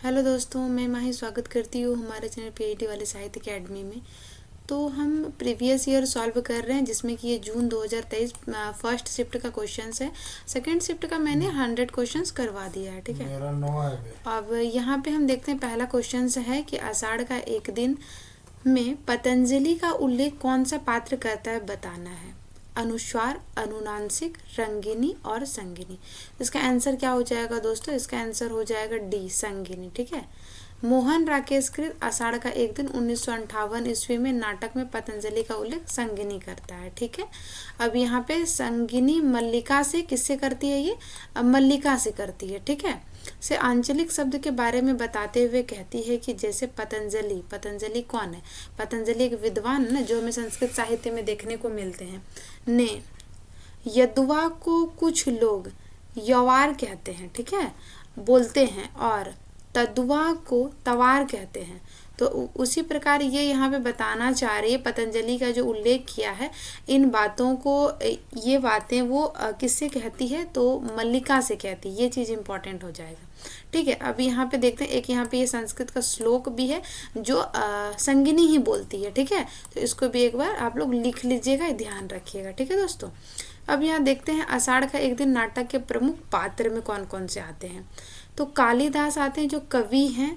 Hello दोस्तों, मैं माही स्वागत करती हूँ हमारे चैनल पीआईटी वाले साहित्य अकेडमी में। तो हम प्रीवियस ईयर सॉल्व कर रहे हैं, जिसमें कि ये जून 2023 फर्स्ट शिफ्ट का क्वेश्चंस है। सेकंड शिफ्ट का मैंने 100 क्वेश्चंस करवा दिया है, ठीक है। मेरा 9 है बे। अब यहाँ पे हम देखते हैं, पहला क्वेश्चंस है कि आषाढ़ का एक दिन में पतंजलि का उल्लेख कौन सा पात्र करता है, बताना है। अनुस्वार, अनुनासिक, रंगिनी और संगिनी। इसका आंसर क्या हो जाएगा दोस्तों? इसका आंसर हो जाएगा डी, संगिनी, ठीक है। मोहन राकेश कृत आषाढ़ का एक दिन 1958 ईस्वी में नाटक में पतंजलि का उल्लेख संगिनी करता है, ठीक है। अब यहाँ पे संगिनी मल्लिका से किससे करती है? ये मल्लिका से करती है, ठीक है। से आंचलिक शब्द के बारे में बताते हुए कहती है कि जैसे पतंजलि, पतंजलि कौन है? पतंजलि एक विद्वान है जो हमें संस्कृत साहित्य में देखने को मिलते हैं। ने यदुआ को कुछ लोग यवार कहते हैं, ठीक है, बोलते हैं, और तदुआ को तवार कहते हैं। तो उसी प्रकार ये यहाँ पे बताना चाह रही है, पतंजलि का जो उल्लेख किया है, इन बातों को, ये बातें वो किससे कहती है? तो मल्लिका से कहती है। ये चीज़ इंपॉर्टेंट हो जाएगा, ठीक है। अब यहाँ पे देखते हैं, एक यहाँ पे ये संस्कृत का श्लोक भी है जो संगिनी ही बोलती है, ठीक है। तो इसको भी एक बार आप लोग लिख लीजिएगा, ध्यान रखिएगा, ठीक है दोस्तों। अब यहाँ देखते हैं आषाढ़ का एक दिन नाटक के प्रमुख पात्र में कौन कौन से आते हैं। तो कालिदास आते हैं जो कवि हैं,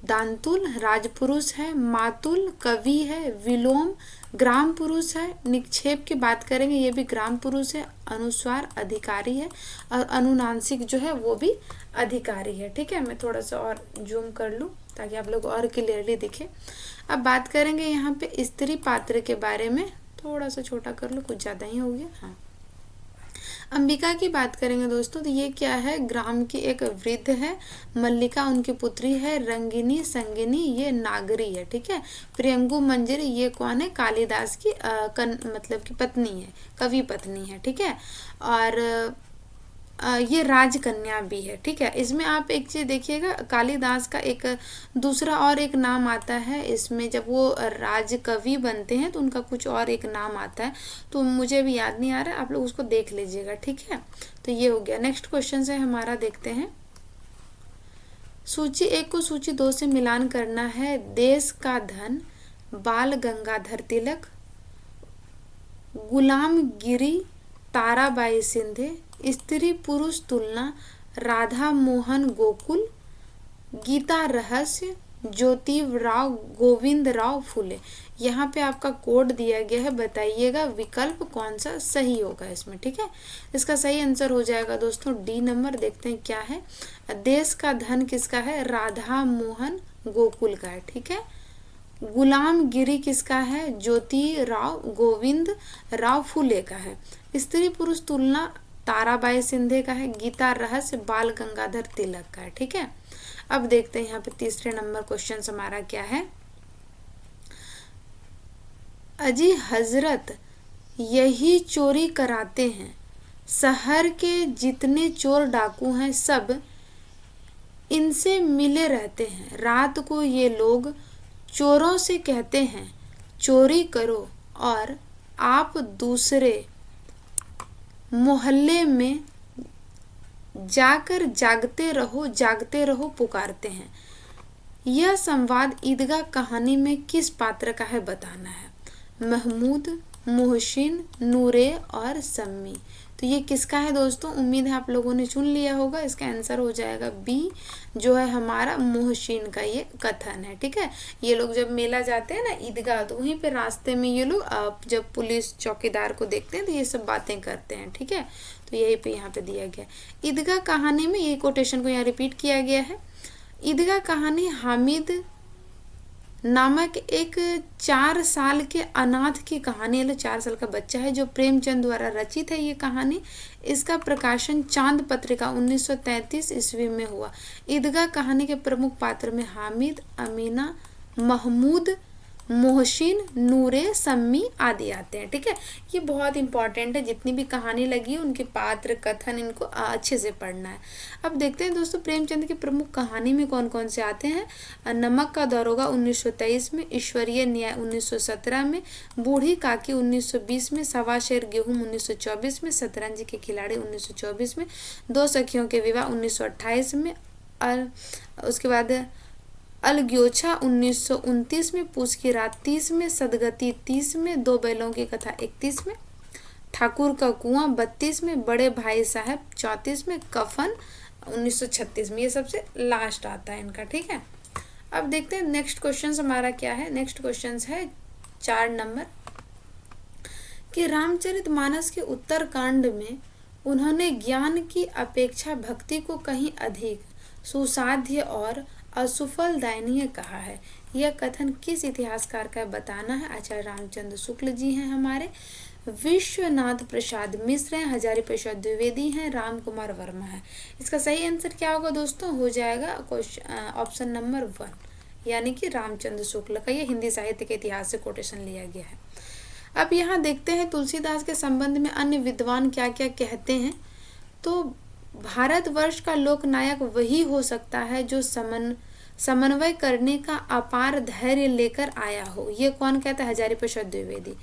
दांतुल राजपुरुष है, मातुल कवि है, विलोम ग्राम पुरुष है, निक्षेप की बात करेंगे ये भी ग्राम पुरुष है, अनुस्वार अधिकारी है, और अनुनासिक जो है वो भी अधिकारी है, ठीक है। मैं थोड़ा सा और जूम कर लूँ ताकि आप लोग और क्लियरली दिखे। अब बात करेंगे यहाँ पे स्त्री पात्र के बारे में, थोड़ा सा छोटा कर लो, कुछ ज़्यादा ही हो गया। हाँ, अंबिका की बात करेंगे दोस्तों, तो ये क्या है? ग्राम की एक वृद्ध है। मल्लिका उनकी पुत्री है। रंगिनी, संगिनी ये नागरी है, ठीक है। प्रियंगु मंजरी ये कौन है? कालिदास की मतलब की पत्नी है, कवि पत्नी है, ठीक है। और ये राजकन्या भी है, ठीक है। इसमें आप एक चीज़ देखिएगा, कालिदास का एक दूसरा और एक नाम आता है इसमें, जब वो राजकवि बनते हैं तो उनका कुछ और एक नाम आता है, तो मुझे भी याद नहीं आ रहा है, आप लोग उसको देख लीजिएगा, ठीक है। तो ये हो गया। नेक्स्ट क्वेश्चन है हमारा, देखते हैं। सूची 1 को सूची 2 से मिलान करना है। देश का धन, बाल गंगाधर तिलक, गुलाम गिरी, ताराबाई सिंधे, स्त्री पुरुष तुलना, राधा मोहन गोकुल, गीता रहस्य, ज्योतिराव गोविंद राव फुले। यहाँ पे आपका कोड दिया गया है, बताइएगा विकल्प कौन सा सही होगा इसमें, ठीक है। इसका सही आंसर हो जाएगा दोस्तों डी नंबर। देखते हैं क्या है। देश का धन किसका है? राधा मोहन गोकुल का है, ठीक है। गुलाम गिरी किसका है? ज्योतिराव गोविंद राव फुले का है। स्त्री पुरुष तुलना ताराबाई सिंधे का है। गीता रहस्य बाल गंगाधर तिलक का है, ठीक है। अब देखते हैं यहाँ पे तीसरे नंबर क्वेश्चन हमारा क्या है। अजी हजरत यही चोरी कराते हैं, शहर के जितने चोर डाकू हैं सब इनसे मिले रहते हैं। रात को ये लोग चोरों से कहते हैं चोरी करो, और आप दूसरे मोहल्ले में जाकर जागते रहो पुकारते हैं। यह संवाद ईदगाह कहानी में किस पात्र का है, बताना है। महमूद, मोहसिन, नूरे और सम्मी। तो ये किसका है दोस्तों? उम्मीद है आप लोगों ने चुन लिया होगा। इसका आंसर हो जाएगा बी, जो है हमारा मोहसिन का ये कथन है, ठीक है। ये लोग जब मेला जाते हैं ना ईदगाह, तो वहीं पे रास्ते में ये लोग जब पुलिस चौकीदार को देखते हैं तो ये सब बातें करते हैं, ठीक है। तो यही पे यहाँ पे दिया गया ईदगाह कहानी में, ये कोटेशन को यहाँ रिपीट किया गया है। ईदगाह कहानी हामिद नामक एक 4 साल के अनाथ की कहानी है। 4 साल का बच्चा है जो प्रेमचंद द्वारा रचित है ये कहानी। इसका प्रकाशन चांद पत्रिका 1933 ईस्वी में हुआ। ईदगाह कहानी के प्रमुख पात्र में हामिद, अमीना, महमूद, मोहसिन, नूरे, सम्मी आदि आते हैं, ठीक है। ये बहुत इंपॉर्टेंट है, जितनी भी कहानी लगी है उनके पात्र कथन इनको अच्छे से पढ़ना है। अब देखते हैं दोस्तों प्रेमचंद की प्रमुख कहानी में कौन कौन से आते हैं। नमक का दरोगा 1923 में, ईश्वरीय न्याय 1917 में, बूढ़ी काकी 1920 में, सवा शेर गेहूं 1924 में, शतरंज के खिलाड़ी 1924 में, दो सखियों के विवाह 1928 में, उसके बाद अलग्योछा 1929 में, पूस की रात 30 में, सदगति 30 में, दो बैलों की कथा 31 में, ठाकुर का कुआं 32 में, बड़े भाई साहब 34 में, कफन 1936 में। ये सबसे लास्ट आता है इनका, ठीक है। अब देखते हैं नेक्स्ट क्वेश्चन हमारा क्या है। नेक्स्ट क्वेश्चन है 4 नंबर कि रामचरितमानस के उत्तरकांड में उन्होंने ज्ञान की अपेक्षा भक्ति को कहीं अधिक सुसाध्य और असुफल दयनीय कहा है। यह कथन किस इतिहासकार का बताना है। आचार्य रामचंद्र शुक्ल जी हैं हमारे, विश्वनाथ प्रसाद मिश्र हैं, हजारी प्रसाद द्विवेदी हैं, राम कुमार वर्मा है। इसका सही आंसर क्या होगा दोस्तों, हो जाएगा ऑप्शन नंबर 1, यानी कि रामचंद्र शुक्ल का। ये हिंदी साहित्य के इतिहास से कोटेशन लिया गया है। अब यहाँ देखते हैं तुलसीदास के संबंध में अन्य विद्वान क्या क्या कहते हैं। तो भारतवर्ष का लोकनायक वही हो सकता है जो समन्वय करने का अपार धैर्य लेकर आया हो। ये कौन कहता है, हजारी प्रसाद द्विवेदी।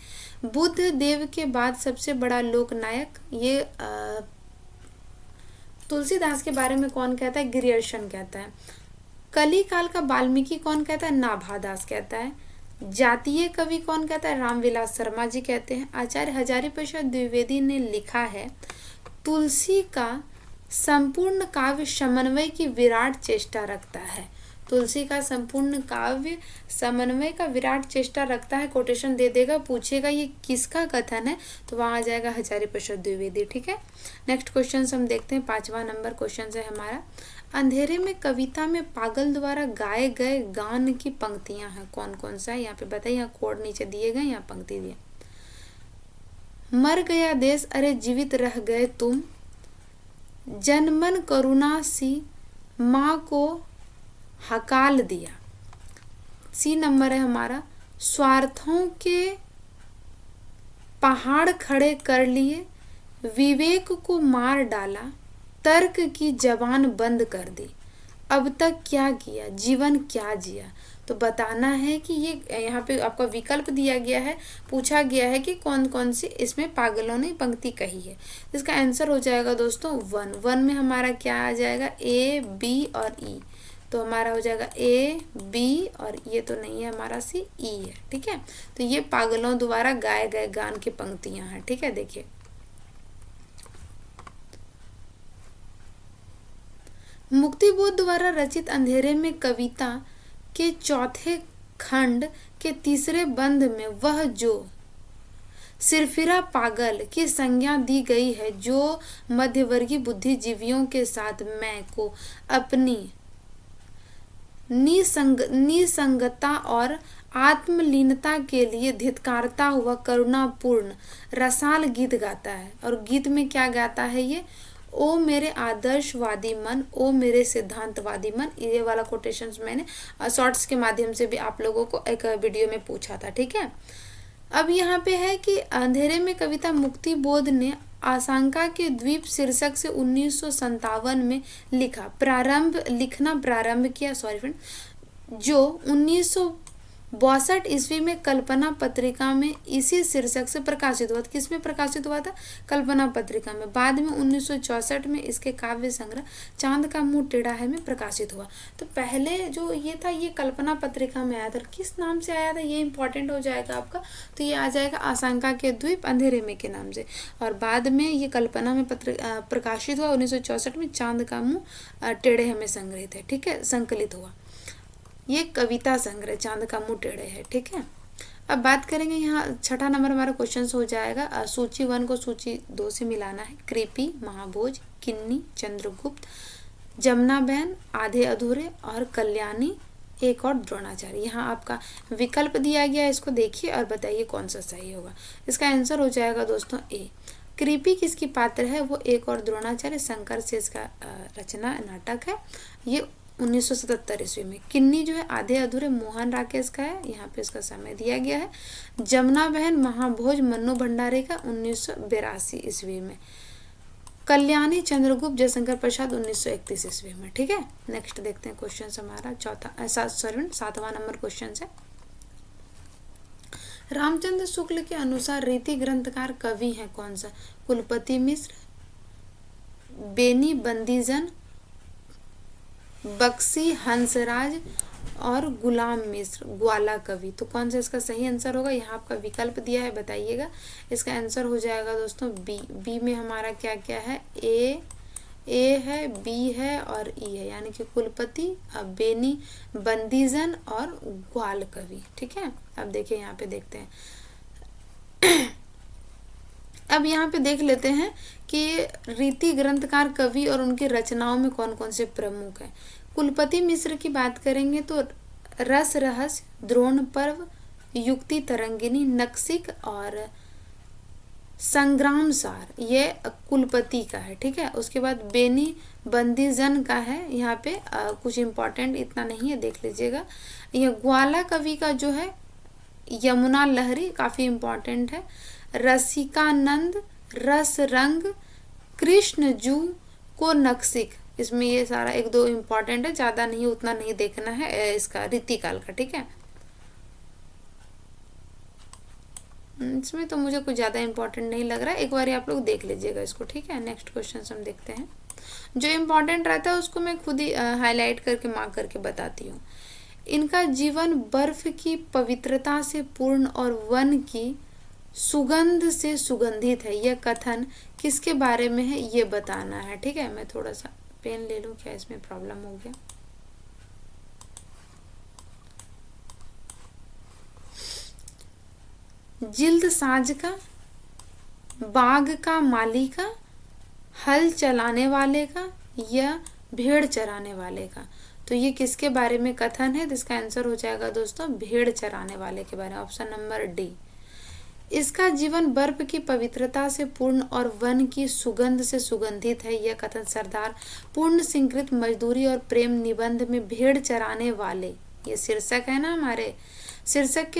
बुद्ध देव के बाद सबसे बड़ा लोकनायक, ये तुलसीदास के बारे में कौन कहता है, गिरियर्शन कहता है। कली काल का वाल्मीकि कौन कहता है, नाभादास कहता है। जातीय कवि कौन कहता है, रामविलास शर्मा जी कहते हैं। आचार्य हजारी प्रसाद द्विवेदी ने लिखा है, तुलसी का संपूर्ण काव्य समन्वय की विराट चेष्टा रखता है। तुलसी का संपूर्ण काव्य समन्वय का विराट चेष्टा रखता है। कोटेशन दे देगा, पूछेगा ये किसका कथन है, तो वहां आ जाएगा हजारी प्रसाद द्विवेदी, ठीक है। नेक्स्ट क्वेश्चन हम देखते हैं, 5वां नंबर क्वेश्चन है हमारा। अंधेरे में कविता में पागल द्वारा गाए गए गान की पंक्तियां हैं, कौन कौन सा है यहाँ पे बताइए। यहाँ कोड नीचे दिए गए, यहाँ पंक्ति दिए। मर गया देश अरे जीवित रह गए तुम, जनमन करुणा सी माँ को हकाल दिया। सी नंबर है हमारा, स्वार्थों के पहाड़ खड़े कर लिए, विवेक को मार डाला, तर्क की जबान बंद कर दी, अब तक क्या किया जीवन क्या जिया। तो बताना है कि ये यहाँ पे आपका विकल्प दिया गया है, पूछा गया है कि कौन कौन सी इसमें पागलों ने पंक्ति कही है। इसका आंसर हो जाएगा दोस्तों 1 में हमारा क्या आ जाएगा, ए बी और ई। तो हमारा हो जाएगा ए बी और ये तो नहीं है हमारा सी, ई है, ठीक है। तो ये पागलों द्वारा गाए गए गान की पंक्तियां हैं, ठीक है। देखिए मुक्तिबोध द्वारा रचित अंधेरे में कविता के चौथे खंड के तीसरे बंद में वह जो सिरफिरा पागल की संज्ञा दी गई है, जो मध्यवर्गीय बुद्धिजीवियों के साथ मैं को अपनी निसंगता और आत्मलीनता के लिए धिक्कारता हुआ करुणापूर्ण रसाल गीत गाता है। और गीत में क्या गाता है ये, ओ मेरे आदर्शवादी मन, ओ मेरे सिद्धांतवादी मन। ये वाला कोटेशंस मैंने शॉर्ट्स के माध्यम से भी आप लोगों को एक वीडियो में पूछा था, ठीक है। अब यहाँ पे है कि अंधेरे में कविता मुक्तिबोध ने आशंका के द्वीप शीर्षक से 1957 में लिखना प्रारंभ किया, जो 1962 ईस्वी में कल्पना पत्रिका में इसी शीर्षक से प्रकाशित हुआ था। किसमें प्रकाशित हुआ था, कल्पना पत्रिका में। बाद में 1964 में इसके काव्य संग्रह चांद का मुंह टेढ़ा है में प्रकाशित हुआ। तो पहले जो ये था ये कल्पना पत्रिका में आया था, किस नाम से आया था ये इंपॉर्टेंट हो जाएगा आपका। तो ये आ जाएगा आशंका के द्वीप अंधेरे में के नाम से। और बाद में ये कल्पना में प्रकाशित हुआ 1964 में, चांद का मुंह टेढ़े है में संग्रहित है, ठीक है, संकलित हुआ। ये कविता संग्रह चांद का मुंह टेढ़े है, ठीक है। अब बात करेंगे यहाँ 6ठा नंबर हमारा क्वेश्चन हो जाएगा, सूची 1 को सूची 2 से मिलाना है। कृपी, महाभोज, किन्नी, चंद्रगुप्त, जमुना बहन, आधे अधूरे और कल्याणी, एक और द्रोणाचार्य। यहाँ आपका विकल्प दिया गया है, इसको देखिए और बताइए कौन सा सही होगा। इसका आंसर हो जाएगा दोस्तों ए। कृपी किसकी पात्र है, वो एक और द्रोणाचार्य शंकर से इसका रचना नाटक है, ये 1977 ईस्वी में। किन्नी जो है आधे अधूरे मोहन राकेश का है, यहाँ पे इसका समय दिया गया है। जमुना बहन महाभोज मन्नू भंडारे का 1982 ईस्वी में। कल्याणी चंद्रगुप्त जयशंकर प्रसाद 1931 ईस्वी में, ठीक है। नेक्स्ट देखते हैं क्वेश्चन हमारा 7वां नंबर क्वेश्चन है। रामचंद्र शुक्ल के अनुसार रीति ग्रंथकार कवि हैं कौन सा, कुलपति मिश्र, बेनी बंदीजन, बख्शी, हंसराज और गुलाम मिश्र, ग्वाला कवि। तो कौन सा इसका सही आंसर होगा? यहाँ आपका विकल्प दिया है, बताइएगा। इसका आंसर हो जाएगा दोस्तों बी। बी में हमारा क्या क्या है? ए है, बी है और ई है, यानी कि कुलपति, बेनी बंदीजन और ग्वाल कवि। ठीक है, अब देखिए यहाँ पे देखते हैं। अब यहाँ पे देख लेते हैं कि रीति ग्रंथकार कवि और उनकी रचनाओं में कौन कौन से प्रमुख हैं। कुलपति मिश्र की बात करेंगे तो रस रहस्य, द्रोण पर्व, युक्ति तरंगिनी, नक्सिक और संग्राम सार, ये कुलपति का है। ठीक है, उसके बाद बेनी बंदीजन का है। यहाँ पे कुछ इम्पोर्टेंट इतना नहीं है, देख लीजिएगा। यह ग्वाला कवि का जो है यमुना लहरी, काफी इम्पोर्टेंट है। रसिकानंद, रस रंग, कृष्ण जू को नक्सिक, इसमें ये सारा एक दो इम्पोर्टेंट है, ज्यादा नहीं, उतना नहीं देखना है इसका रीतिकाल का। ठीक है, इसमें तो मुझे कुछ ज़्यादा इंपॉर्टेंट नहीं लग रहा है, एक बार आप लोग देख लीजिएगा इसको। ठीक है, नेक्स्ट क्वेश्चन हम देखते हैं। जो इम्पोर्टेंट रहता है उसको मैं खुद ही हाईलाइट करके मार्क करके बताती हूँ। इनका जीवन बर्फ की पवित्रता से पूर्ण और वन की सुगंध से सुगंधित है। यह कथन किसके बारे में है, ये बताना है। ठीक है, मैं थोड़ा सा पेन ले लूँ, क्या इसमें प्रॉब्लम हो गया? जिल्द साज का, बाग का माली का, हल चलाने वाले का या भेड़ चराने वाले का। तो ये किसके बारे में कथन है? तो इसका आंसर हो जाएगा दोस्तों भेड़ चराने वाले के बारे में, ऑप्शन नंबर डी। इसका जीवन बर्फ की पवित्रता से पूर्ण और वन की सुगंध से सुगंधित है। यह कथन सरदार पूर्ण सिंकृत मजदूरी और प्रेम निबंध में भेड़ चराने वाले, ये शीर्षक है ना हमारे, शीर्षक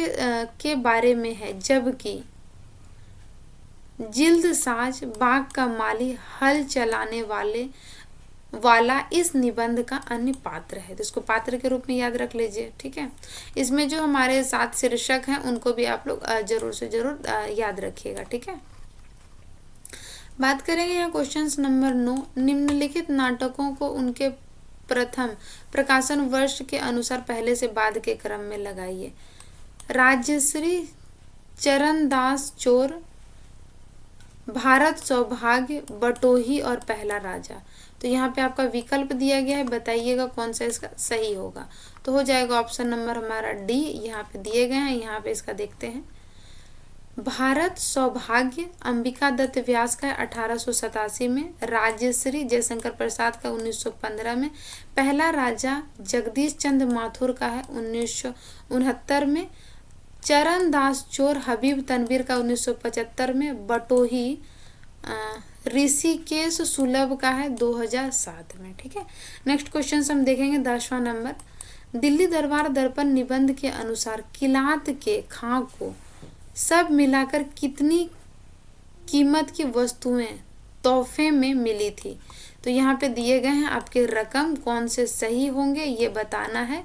के बारे में है। जबकि जिल्द साज, बाग का माली, हल चलाने वाला इस निबंध का अन्य पात्र है। तो इसको पात्र के रूप में याद रख लीजिए। ठीक है, इसमें जो हमारे 7 शीर्षक हैं उनको भी आप लोग जरूर से जरूर याद रखिएगा। ठीक है, बात करेंगे यहाँ क्वेश्चन नंबर 9। निम्नलिखित नाटकों को उनके प्रथम प्रकाशन वर्ष के अनुसार पहले से बाद के क्रम में लगाइए। राजश्री, चरणदास चोर, भारत सौभाग्य, बटोही और पहला राजा। तो यहाँ पे आपका विकल्प दिया गया है, बताइएगा कौन सा इसका सही होगा। तो हो जाएगा ऑप्शन नंबर हमारा डी, यहाँ पे दिए गए हैं। यहाँ पे इसका देखते हैं। भारत सौभाग्य अंबिका दत्त व्यास का है 1887 में, राजश्री जयशंकर प्रसाद का 1915 में, पहला राजा जगदीश चंद्र माथुर का है 1969 में, चरणदास चोर हबीब तनवीर का 1975 में, बटोही ऋषिकेश सुलभ का है 2007 में। ठीक है, नेक्स्ट क्वेश्चन हम देखेंगे 10वां नंबर। दिल्ली दरबार दर्पण निबंध के अनुसार किलात के खां को सब मिलाकर कितनी कीमत की वस्तुएं तोहफे में मिली थी। तो यहाँ पे दिए गए हैं आपके रकम, कौन से सही होंगे ये बताना है।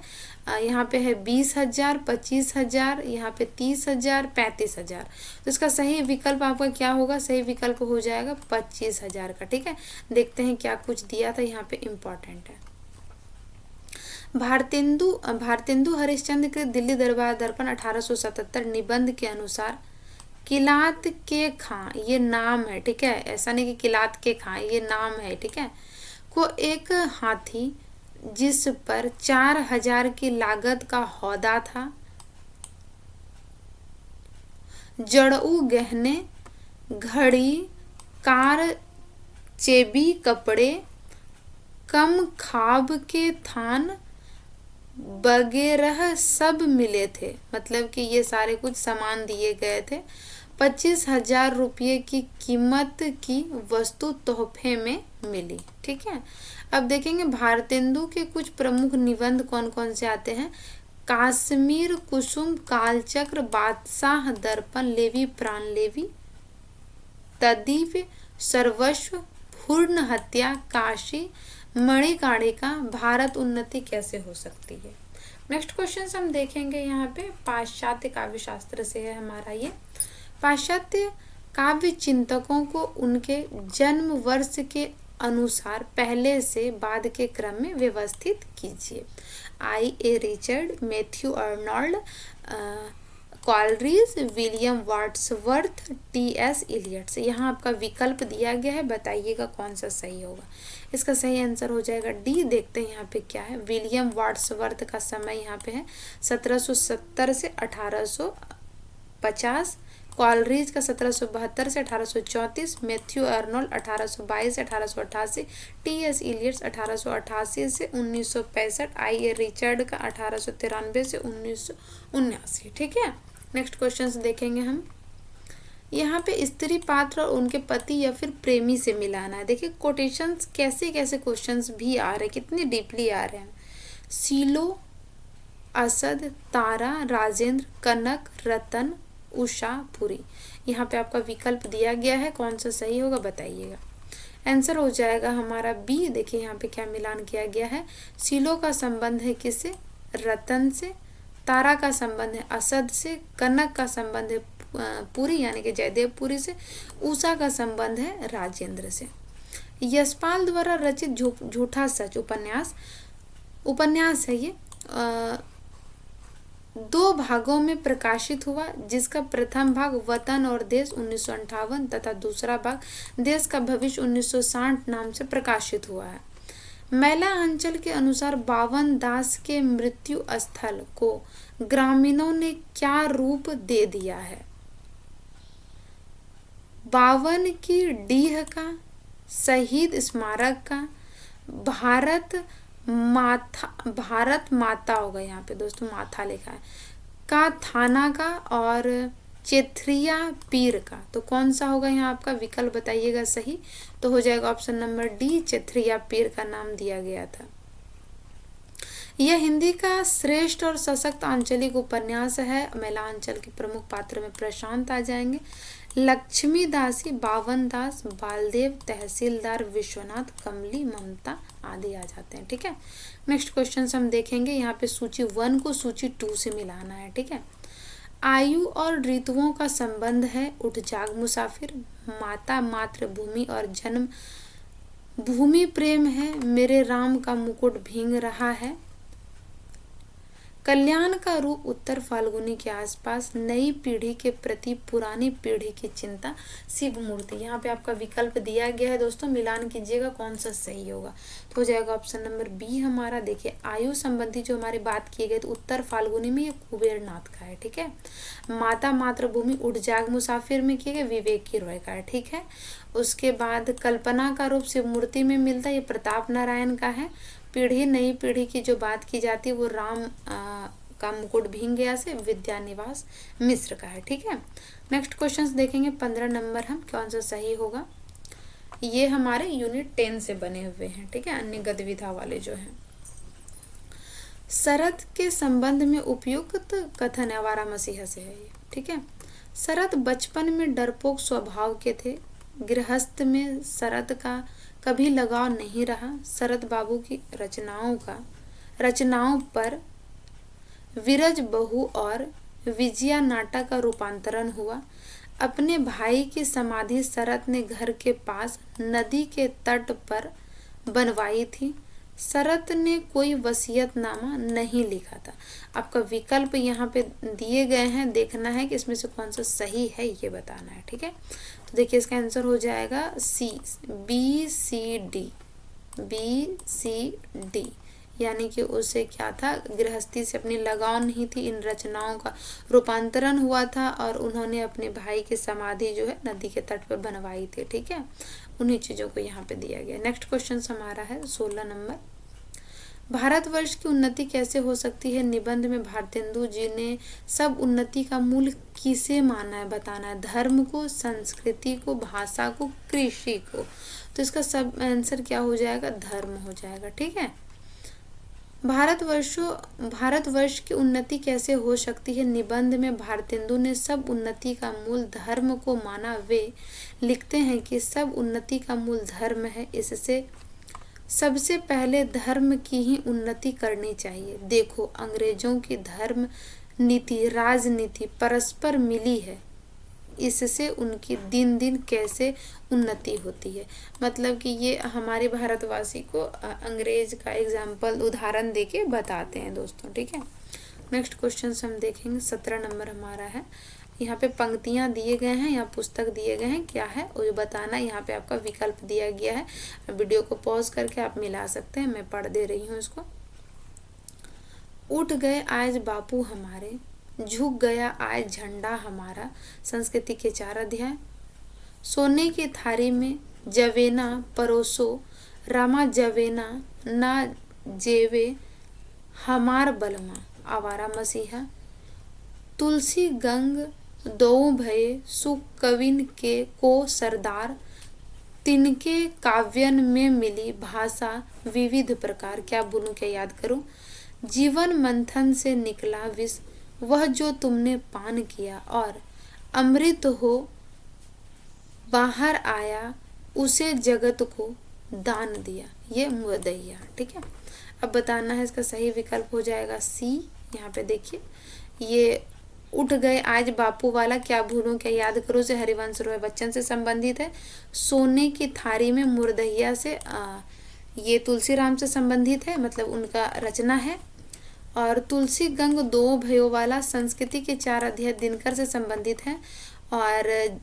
यहाँ पे है 20,000, 25,000, यहाँ पे 30,000, 35,000। तो इसका सही विकल्प आपका क्या होगा? सही विकल्प हो जाएगा 25,000 का। ठीक है, देखते हैं क्या कुछ दिया था यहाँ पे, इम्पोर्टेंट है। भारतेंदु हरिश्चंद्र के दिल्ली दरबार दर्पण 1877 निबंध के अनुसार किलात के खां, ये नाम है। ठीक है, ऐसा नहीं कि किलात के खां, ये नाम है। ठीक है, को एक हाथी जिस पर 4,000 की लागत का हौदा था, जड़ऊ गहने, घड़ी, कार, चेबी कपड़े, कम खाब के थान वगैरह सब मिले थे। मतलब कि ये सारे कुछ सामान दिए गए थे। 25,000 रुपये की कीमत की वस्तु तोहफे में मिली। ठीक है, अब देखेंगे भारतेंदु के कुछ प्रमुख निबंध कौन कौन से आते हैं। काश्मीर कुसुम, कालचक्र, बादशाह दर्पण, लेवी प्राण लेवी, तदीप, सर्वस्व, पूर्ण हत्या, काशी, मणिकर्णिका, भारत उन्नति कैसे हो सकती है। नेक्स्ट क्वेश्चन हम देखेंगे यहाँ पे पाश्चात्य काव्य शास्त्र से है हमारा ये। पाश्चात्य काव्य चिंतकों को उनके जन्म वर्ष के अनुसार पहले से बाद के क्रम में व्यवस्थित कीजिए। I A Richard, Matthew Arnold, Coleridge, William Wordsworth, T S Eliots. यहाँ आपका विकल्प दिया गया है, बताइएगा कौन सा सही होगा। इसका सही आंसर हो जाएगा डी। देखते हैं यहाँ पे क्या है। विलियम वर्ड्सवर्थ का समय यहाँ पे है 1770 से 1850, कॉलरिज का 1772 से 1834, मैथ्यू अर्नोल्ड 1822 से 1888, टी एस इलियट्स 1888 से 1965, आई ए रिचर्ड का 1893 से 1979। ठीक है, नेक्स्ट क्वेश्चंस देखेंगे हम। यहाँ पे स्त्री पात्र और उनके पति या फिर प्रेमी से मिलाना है। देखिए कोटेशंस कैसे कैसे क्वेश्चंस भी आ रहे हैं, कितने डीपली आ रहे हैं। सीलो, असद, तारा, राजेंद्र, कनक, रतन, उषा, पुरी। यहाँ पे आपका विकल्प दिया गया है, कौन सा सही होगा बताइएगा। आंसर हो जाएगा हमारा बी। देखिए यहाँ पे क्या मिलान किया गया है। सीलो का संबंध है किससे? रतन से। तारा का संबंध है असद से। कनक का संबंध है पुरी यानी कि जयदेव पुरी से। उषा का संबंध है राजेंद्र से। यशपाल द्वारा रचित झूठा सच उपन्यास है ये, 2 भागों में प्रकाशित हुआ, जिसका प्रथम भाग वतन और देश 1958 तथा दूसरा भाग देश का भविष्य 1960 नाम से प्रकाशित हुआ है। मैला अंचल के अनुसार बावन दास के मृत्यु स्थल को ग्रामीणों ने क्या रूप दे दिया है? बावन की डीह का, शहीद स्मारक का, भारत माता होगा यहाँ पे दोस्तों, माथा लिखा है का, थाना का, और चेथरिया पीर का। तो कौन सा होगा यहाँ आपका विकल्प बताइएगा सही। तो हो जाएगा ऑप्शन नंबर डी, चेथरिया पीर का नाम दिया गया था। यह हिंदी का श्रेष्ठ और सशक्त आंचलिक उपन्यास है। मैला अंचल के प्रमुख पात्र में प्रशांत आ जाएंगे, लक्ष्मी दासी, बावन दास, बालदेव, तहसीलदार विश्वनाथ, कमली, ममता आदि आ जाते हैं। ठीक है, नेक्स्ट क्वेश्चन हम देखेंगे। यहाँ पे सूची 1 को सूची 2 से मिलाना है। ठीक है, आयु और ऋतुओं का संबंध है। उठ जाग मुसाफिर, माता, मातृभूमि और जन्म भूमि प्रेम है, मेरे राम का मुकुट भींग रहा है, कल्याण का रूप उत्तर फाल्गुनी के आसपास, नई पीढ़ी के प्रति पुरानी पीढ़ी की चिंता, शिव मूर्ति। यहाँ पे आपका विकल्प दिया गया है दोस्तों, मिलान कीजिएगा कौन सा सही होगा। तो हो जाएगा ऑप्शन नंबर बी हमारा। देखिए आयु संबंधी जो हमारी बात की गई तो उत्तर फाल्गुनी में ये कुबेर नाथ का है। ठीक है, माता मातृभूमि उठ जाग मुसाफिर में किए गए विवेकी रॉय का है। ठीक है, उसके बाद कल्पना का रूप शिव मूर्ति में मिलता है, ये प्रताप नारायण का है। पीढ़ी नई पीढ़ी की जो बात की जाती है वो राम का मुकुट भींग गया से विद्यानिवास मिश्र का है। ठीक है, नेक्स्ट क्वेश्चंस देखेंगे 15 नंबर हम, कौन सा सही होगा। ये हमारे यूनिट 10 से बने हुए हैं। ठीक है, अन्य गतिविधा वाले जो हैं। शरद के संबंध में उपयुक्त कथन आवारा मसीहा से है ये। ठीक है, शरद बचपन में डरपोक स्वभाव के थे, गृहस्थ में शरद का कभी लगाव नहीं रहा। शरद बाबू की रचनाओं पर विरज बहू और विजया नाटक का रूपांतरण हुआ। अपने भाई की समाधि शरद ने घर के पास नदी के तट पर बनवाई थी। शरद ने कोई वसीयतनामा नहीं लिखा था। आपका विकल्प यहाँ पे दिए गए हैं, देखना है कि इसमें से कौन सा सही है ये बताना है। ठीक है, तो देखिए इसका आंसर हो जाएगा बी सी डी, यानी कि उसे क्या था, गृहस्थी से अपनी लगाव नहीं थी। इन रचनाओं का रूपांतरण हुआ था और उन्होंने अपने भाई की समाधि जो है नदी के तट पर बनवाई थी। ठीक है, उन्हीं चीजों को यहाँ पे दिया गया। नेक्स्ट क्वेश्चन हमारा है 16 नंबर। भारतवर्ष की उन्नति कैसे हो सकती है? निबंध में भारतेंदु जी ने सब उन्नति का मूल किसे माना है बताना है। धर्म को, संस्कृति को, भाषा को, कृषि को। तो इसका सब आंसर क्या हो जाएगा, धर्म हो जाएगा। ठीक है, भारतवर्ष की उन्नति कैसे हो सकती है? निबंध में भारतेंदु ने सब उन्नति का मूल धर्म को माना। वे लिखते हैं कि सब उन्नति का मूल धर्म है, इससे सबसे पहले धर्म की ही उन्नति करनी चाहिए। देखो अंग्रेजों की धर्म नीति राजनीति परस्पर मिली है, इससे उनकी दिन दिन कैसे उन्नति होती है। मतलब कि ये हमारे भारतवासी को अंग्रेज का एग्जाम्पल उदाहरण देके बताते हैं दोस्तों, ठीक है। नेक्स्ट क्वेश्चन हम देखेंगे, 17 नंबर हमारा है। यहाँ पे पंक्तियाँ दिए गए हैं या पुस्तक दिए गए हैं, क्या है वो बताना। यहाँ पे आपका विकल्प दिया गया है, वीडियो को पॉज करके आप मिला सकते हैं, मैं पढ़ दे रही हूँ इसको। उठ गए आज बापू हमारे, झुक गया आज झंडा हमारा, संस्कृति के 4 अध्याय। सोने की थारी में जवेना परोसो, रामा जवेना ना जेवे हमार बलमा, आवारा मसीहा। तुलसी गंग दो भये, सुख कविन के को सरदार, तिनके काव्यन में मिली भाषा विविध प्रकार। क्या बोलूं, क्या याद करूं। जीवन मंथन से निकला विष, वह जो तुमने पान किया, और अमृत हो बाहर आया, उसे जगत को दान दिया। ये मुद्दैया, ठीक है। अब बताना है, इसका सही विकल्प हो जाएगा सी। यहाँ पे देखिए, ये उठ गए आज बापू वाला क्या भूलूं क्या याद करूं से हरिवंश राय बच्चन से संबंधित है। सोने की थारी में मुर्दैया से ये तुलसीराम से संबंधित है, मतलब उनका रचना है। और तुलसी गंग दो भयो वाला संस्कृति के 4 अध्याय दिनकर से संबंधित है। और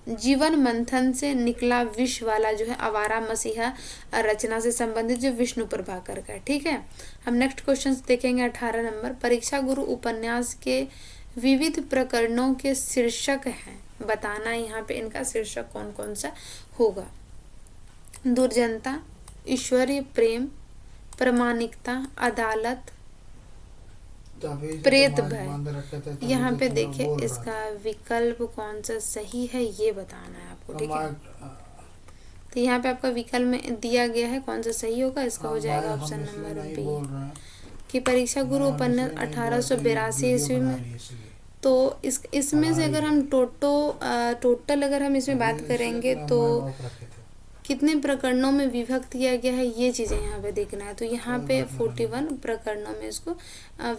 जीवन मंथन से निकला विष वाला जो है आवारा मसीहा रचना से संबंधित, जो विष्णु प्रभाकर का है, ठीक है। हम नेक्स्ट क्वेश्चन देखेंगे 18 नंबर। परीक्षा गुरु उपन्यास के विविध प्रकरणों के शीर्षक हैं, बताना यहाँ पे इनका शीर्षक कौन कौन सा होगा। दुर्जनता, ईश्वरीय प्रेम, प्रामाणिकता, अदालत, प्रेत भय। यहाँ पे देखिए इसका विकल्प कौन सा सही है ये बताना है आपको, ठीक है। तो यहाँ पे आपका विकल्प में दिया गया है, कौन सा सही होगा, इसका हो जाएगा ऑप्शन नंबर बी कि परीक्षा गुरु उपन्यास 1882 ईस्वी में। तो इसमें से अगर हम टोटल अगर हम इसमें बात करेंगे तो कितने प्रकरणों में विभक्त किया गया है, ये चीज़ें यहाँ पे देखना है। तो यहाँ पे 41 प्रकरणों में इसको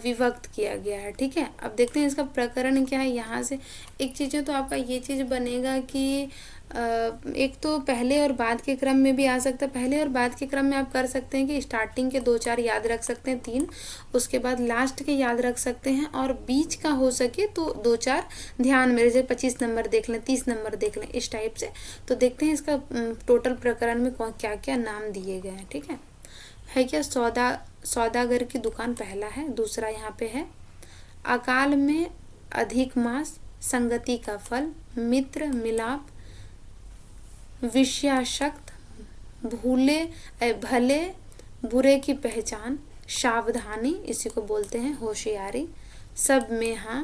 विभक्त किया गया है, ठीक है। अब देखते हैं इसका प्रकरण क्या है। यहाँ से एक चीज़ें तो आपका ये चीज़ बनेगा कि एक तो पहले और बाद के क्रम में भी आ सकता है। पहले और बाद के क्रम में आप कर सकते हैं कि स्टार्टिंग के 2-4 याद रख सकते हैं, 3, उसके बाद लास्ट के याद रख सकते हैं, और बीच का हो सके तो 2-4 ध्यान में, जैसे 25 नंबर देख लें, 30 नंबर देख लें, इस टाइप से। तो देखते हैं इसका टोटल प्रकरण में क्या क्या नाम दिए गए हैं, ठीक है क्या। सौदागर की दुकान पहला है। दूसरा यहाँ पे है अकाल में अधिक मास, संगति का फल, मित्र मिलाप, विषयाशक्त, भले बुरे की पहचान, सावधानी, इसी को बोलते हैं होशियारी, सब में हाँ,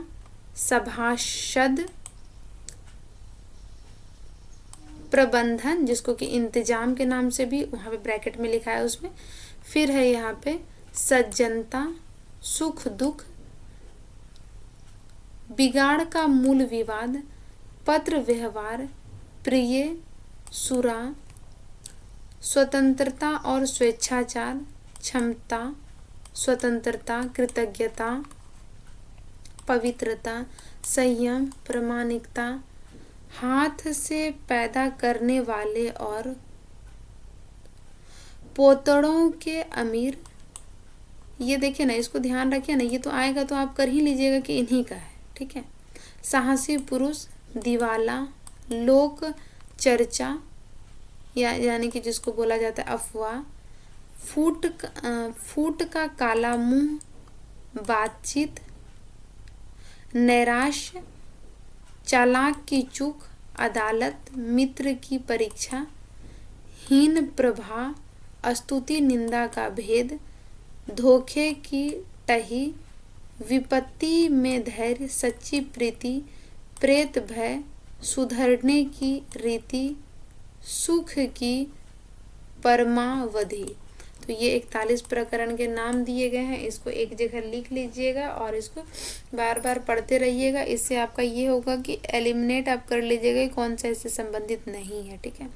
सभासद, प्रबंधन, जिसको कि इंतजाम के नाम से भी वहाँ पे ब्रैकेट में लिखा है उसमें। फिर है यहाँ पे सज्जनता, सुख दुख, बिगाड़ का मूल विवाद, पत्र व्यवहार, प्रिय, सुरा, स्वतंत्रता और स्वेच्छाचार, क्षमता, स्वतंत्रता, कृतज्ञता, पवित्रता, संयम, प्रामाणिकता, हाथ से पैदा करने वाले और पोतड़ों के अमीर। ये देखिए ना, इसको ध्यान रखिए ना, ये तो आएगा तो आप कर ही लीजिएगा कि इन्हीं का है, ठीक है। साहसी पुरुष, दिवाला, लोक चर्चा यानी कि जिसको बोला जाता है अफवाह, फूट का काला मुंह, बातचीत, नैराश्य, चालाक की चूक, अदालत, मित्र की परीक्षा, हीन प्रभा, स्तुति निंदा का भेद, धोखे की टही, विपत्ति में धैर्य, सच्ची प्रीति, प्रेत भय, सुधरने की रीति, सुख की परमावधि। तो ये 41 प्रकरण के नाम दिए गए हैं, इसको एक जगह लिख लीजिएगा और इसको बार बार पढ़ते रहिएगा। इससे आपका ये होगा कि एलिमिनेट आप कर लीजिएगा कौन सा इससे संबंधित नहीं है, ठीक है।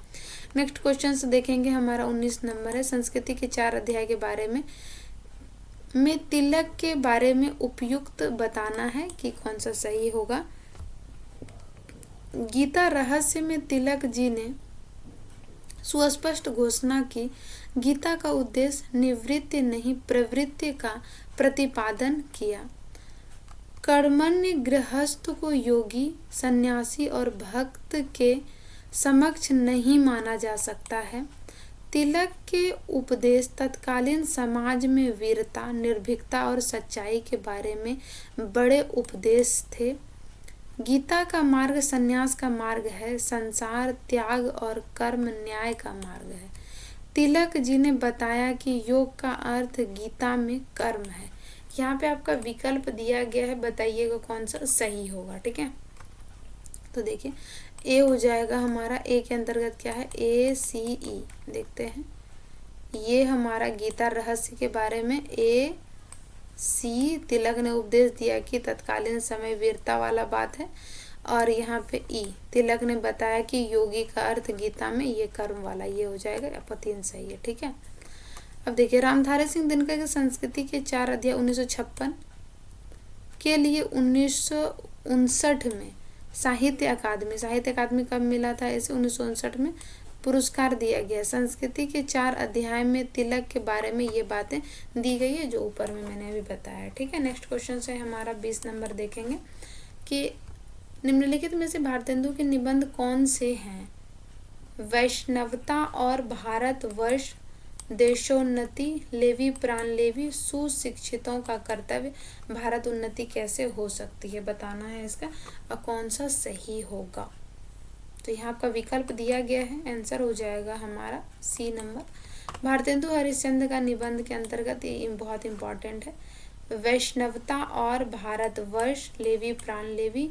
नेक्स्ट क्वेश्चन देखेंगे, हमारा 19 नंबर है। संस्कृति के 4 अध्याय के बारे में तिलक के बारे में उपयुक्त बताना है कि कौन सा सही होगा। गीता रहस्य में तिलक जी ने सुस्पष्ट घोषणा की, गीता का उद्देश्य निवृत्ति नहीं प्रवृत्ति का प्रतिपादन किया। कर्मण्य गृहस्थ को योगी, सन्यासी और भक्त के समक्ष नहीं माना जा सकता है। तिलक के उपदेश तत्कालीन समाज में वीरता, निर्भीकता और सच्चाई के बारे में बड़े उपदेश थे। गीता का मार्ग संन्यास का मार्ग है, संसार त्याग और कर्म न्याय का मार्ग है। तिलक जी ने बताया कि योग का अर्थ गीता में कर्म है। यहाँ पे आपका विकल्प दिया गया है, बताइएगा कौन सा सही होगा। ठीक है, तो देखिए ए हो जाएगा हमारा। ए के अंतर्गत क्या है, ACE देखते हैं। ये हमारा गीता रहस्य के बारे में AC, तिलक ने उपदेश दिया कि तत्कालीन समय वीरता वाला बात है। और यहाँ पे ई, तिलक ने बताया कि योगी का अर्थ गीता में ये कर्म वाला, ये हो जाएगा। आपका 3 सही है। ठीक है, अब देखिए रामधारी सिंह दिनकर के संस्कृति के 4 अध्याय 1956 के लिए 1959 में साहित्य अकादमी कब मिला था इसे, 1959 में पुरस्कार दिया गया। संस्कृति के 4 अध्याय में तिलक के बारे में ये बातें दी गई है जो ऊपर में मैंने अभी बताया। ठीक है, नेक्स्ट क्वेश्चन से हमारा 20 नंबर देखेंगे कि निम्नलिखित में से भारतेंदु के निबंध कौन से हैं। वैष्णवता और भारतवर्ष, देशोन्नति, लेवी प्राण लेवी, सुशिक्षितों का कर्तव्य, भारत उन्नति कैसे हो सकती है, बताना है इसका और कौन सा सही होगा। तो यहाँ आपका विकल्प दिया गया है, आंसर हो जाएगा हमारा C नंबर। भारतेंदु हरिश्चंद्र का निबंध के अंतर्गत ये बहुत इंपॉर्टेंट है। वैष्णवता और भारतवर्ष, लेवी प्राण लेवी,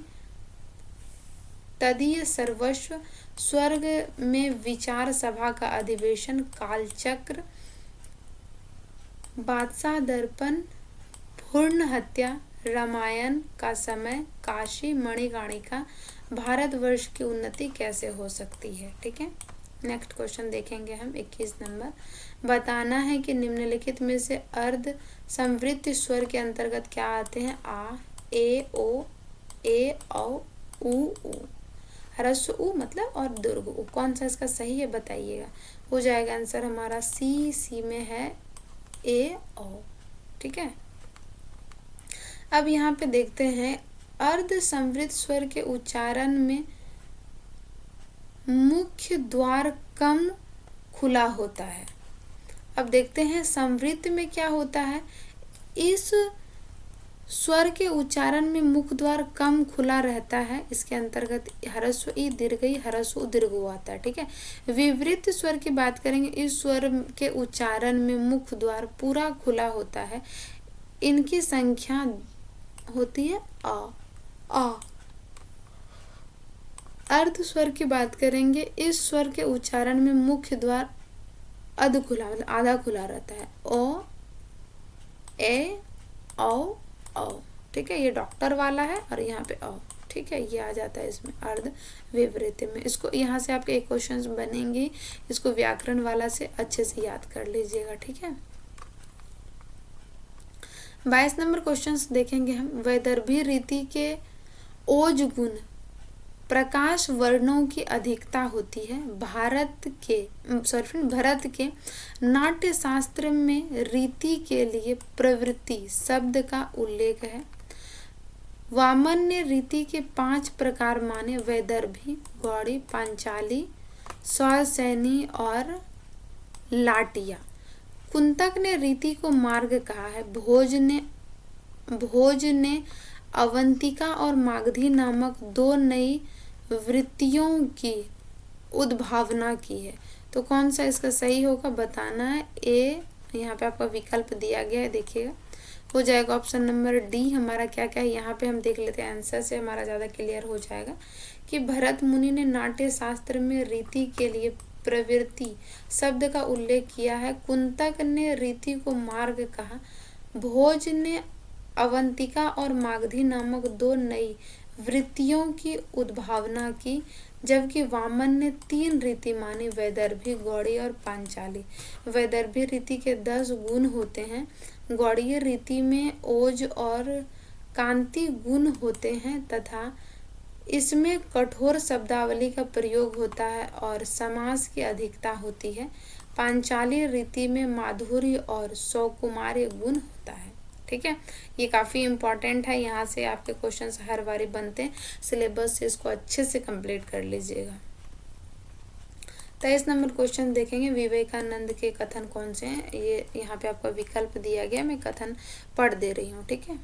तदीय सर्वस्व, स्वर्ग में विचार सभा का अधिवेशन, कालचक्र, बादशाह दर्पण, भ्रूण हत्या, रामायण का समय, काशी, मणिकर्णिका, भारतवर्ष की उन्नति कैसे हो सकती है। ठीक है, नेक्स्ट क्वेश्चन देखेंगे हम 21 नंबर। बताना है कि निम्नलिखित में से अर्ध संवृत्त स्वर के अंतर्गत क्या आते हैं। आ, ए, ओ, ए, औ, उ। ह्रस्व उ मतलब और दीर्घ उ, कौन सा इसका सही है बताइएगा। हो जाएगा आंसर हमारा C में है ए, औ। ठीक है, अब यहाँ पे देखते हैं अर्ध संवृत्त स्वर के उच्चारण में मुख्य द्वार कम खुला होता है। अब देखते हैं संवृत्त में क्या होता है। इस स्वर के उच्चारण में मुख्य द्वार कम खुला रहता है, इसके अंतर्गत ह्रस्व ई, दीर्घ ई, ह्रस्व उ, दीर्घ उ आता है। ठीक है, विवृत स्वर की बात करेंगे, इस स्वर के उच्चारण में मुख्य द्वार पूरा खुला होता है, इनकी संख्या होती है आ। अर्ध स्वर की बात करेंगे, इस स्वर के उच्चारण में मुख्य द्वार अध खुला मतलब आधा खुला रहता है। ओ, ए, औ, औ। ठीक है, ये डॉक्टर वाला है और यहाँ पे औ। ठीक है, ये आ जाता है इसमें अर्ध विवृत में। इसको यहाँ से आपके एक क्वेश्चन बनेंगे, इसको व्याकरण वाला से अच्छे से याद कर लीजिएगा। ठीक है, 22 नंबर क्वेश्चन देखेंगे हम। वैदर्भी रीति के ओज गुण प्रकाश वर्णों की अधिकता होती है। भरत के नाट्य शास्त्र में रीति के लिए प्रवृत्ति शब्द का उल्लेख है। वामन्य रीति के 5 प्रकार माने, वैदर्भी, गौड़ी, पांचाली, सौसैनी और लाटिया। कुंतक ने रीति को मार्ग कहा है। भोज ने अवंतिका और मागधी नामक 2 नई वृत्तियों की उद्भावना की है। तो कौन सा इसका सही होगा बताना है। ए, यहाँ पे आपका विकल्प दिया गया है, देखिएगा हो जाएगा ऑप्शन नंबर डी। हमारा क्या क्या है यहाँ पे हम देख लेते हैं, आंसर से हमारा ज़्यादा क्लियर हो जाएगा कि भरत मुनि ने नाट्य शास्त्र में रीति के लिए प्रवृत्ति शब्द का उल्लेख किया है। कुंतक ने रीति को मार्ग कहा। भोज ने अवंतिका और मागधी नामक 2 नई वृत्तियों की उद्भावना की, जबकि वामन ने 3 रीति मानी, वैदर्भी, गौड़ी और पांचाली। वैदर्भी रीति के 10 गुण होते हैं। गौड़ीय रीति में ओज और कांति गुण होते हैं तथा इसमें कठोर शब्दावली का प्रयोग होता है और समास की अधिकता होती है। पांचाली रीति में माधुर्य और सौकुमार्य गुण होता है। ठीक है, ये काफ़ी इम्पॉर्टेंट है, यहाँ से आपके क्वेश्चंस हर बारी बनते हैं, सिलेबस से इसको अच्छे से कंप्लीट कर लीजिएगा। 23 नंबर क्वेश्चन देखेंगे, विवेकानंद के कथन कौन से हैं। ये यहाँ पे आपका विकल्प दिया गया, मैं कथन पढ़ दे रही हूँ। ठीक है,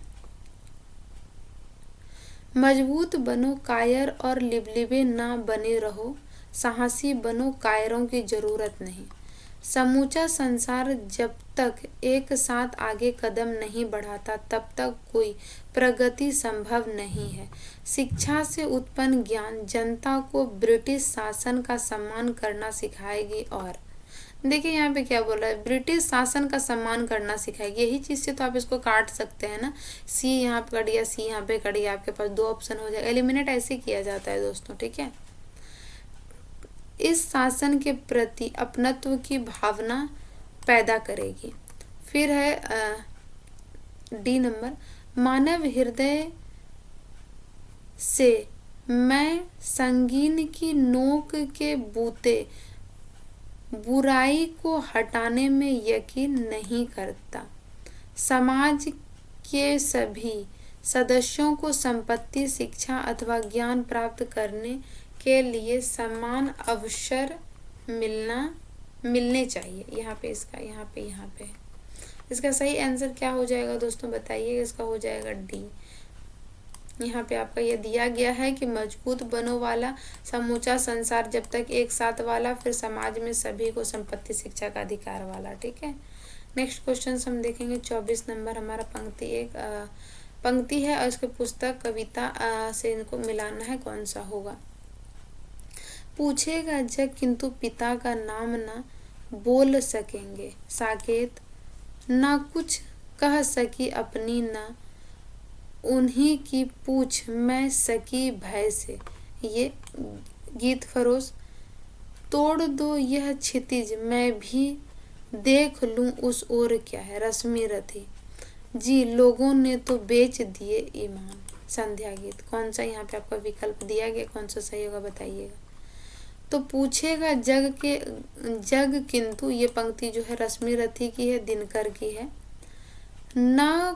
मजबूत बनो कायर और लिबलिबे ना बने रहो, साहसी बनो कायरों की जरूरत नहीं। समूचा संसार जब तक एक साथ आगे कदम नहीं बढ़ाता तब तक कोई प्रगति संभव नहीं है। शिक्षा से उत्पन्न ज्ञान जनता को ब्रिटिश शासन का सम्मान करना सिखाएगी। और देखिए यहाँ पे क्या बोला है, ब्रिटिश शासन का सम्मान करना सिखाएगी। यही चीज़ से तो आप इसको काट सकते हैं ना, सी यहाँ पे कट गया, सी यहाँ पे कट गया, आपके पास दो ऑप्शन हो जाएगा। एलिमिनेट ऐसे किया जाता है दोस्तों। ठीक है, इस शासन के प्रति अपनत्व की भावना पैदा करेगी। फिर है डी नंबर, मानव हृदय से मैं संगीन की नोक के बूते बुराई को हटाने में यकीन नहीं करता। समाज के सभी सदस्यों को संपत्ति, शिक्षा अथवा ज्ञान प्राप्त करने के लिए समान अवसर मिलने चाहिए। यहाँ पे इसका यहाँ पे इसका सही आंसर क्या हो जाएगा दोस्तों, बताइए। इसका हो जाएगा डी। यहाँ पे आपका ये दिया गया है कि मजबूत बनो वाला, समूचा संसार जब तक एक साथ वाला, फिर समाज में सभी को संपत्ति, शिक्षा का अधिकार वाला। ठीक है, नेक्स्ट क्वेश्चन हम देखेंगे 24 नंबर हमारा पंक्ति है और इसके पुस्तक कविता से इनको मिलाना है, कौन सा होगा। पूछेगा जग किंतु पिता का नाम ना बोल सकेंगे, साकेत ना कुछ कह सकी अपनी, ना उन्हीं की पूछ मैं सकी भय से। ये गीत फरोश, तोड़ दो यह क्षितिज मैं भी देख लूं उस ओर क्या है, रश्मि रथी जी लोगों ने तो बेच दिए ईमान। संध्या गीत, कौन सा यहाँ पे आपका विकल्प दिया गया, कौन सा सही होगा बताइएगा। तो पूछेगा जग किंतु, ये पंक्ति जो है रश्मि रथी की है, दिनकर की है। ना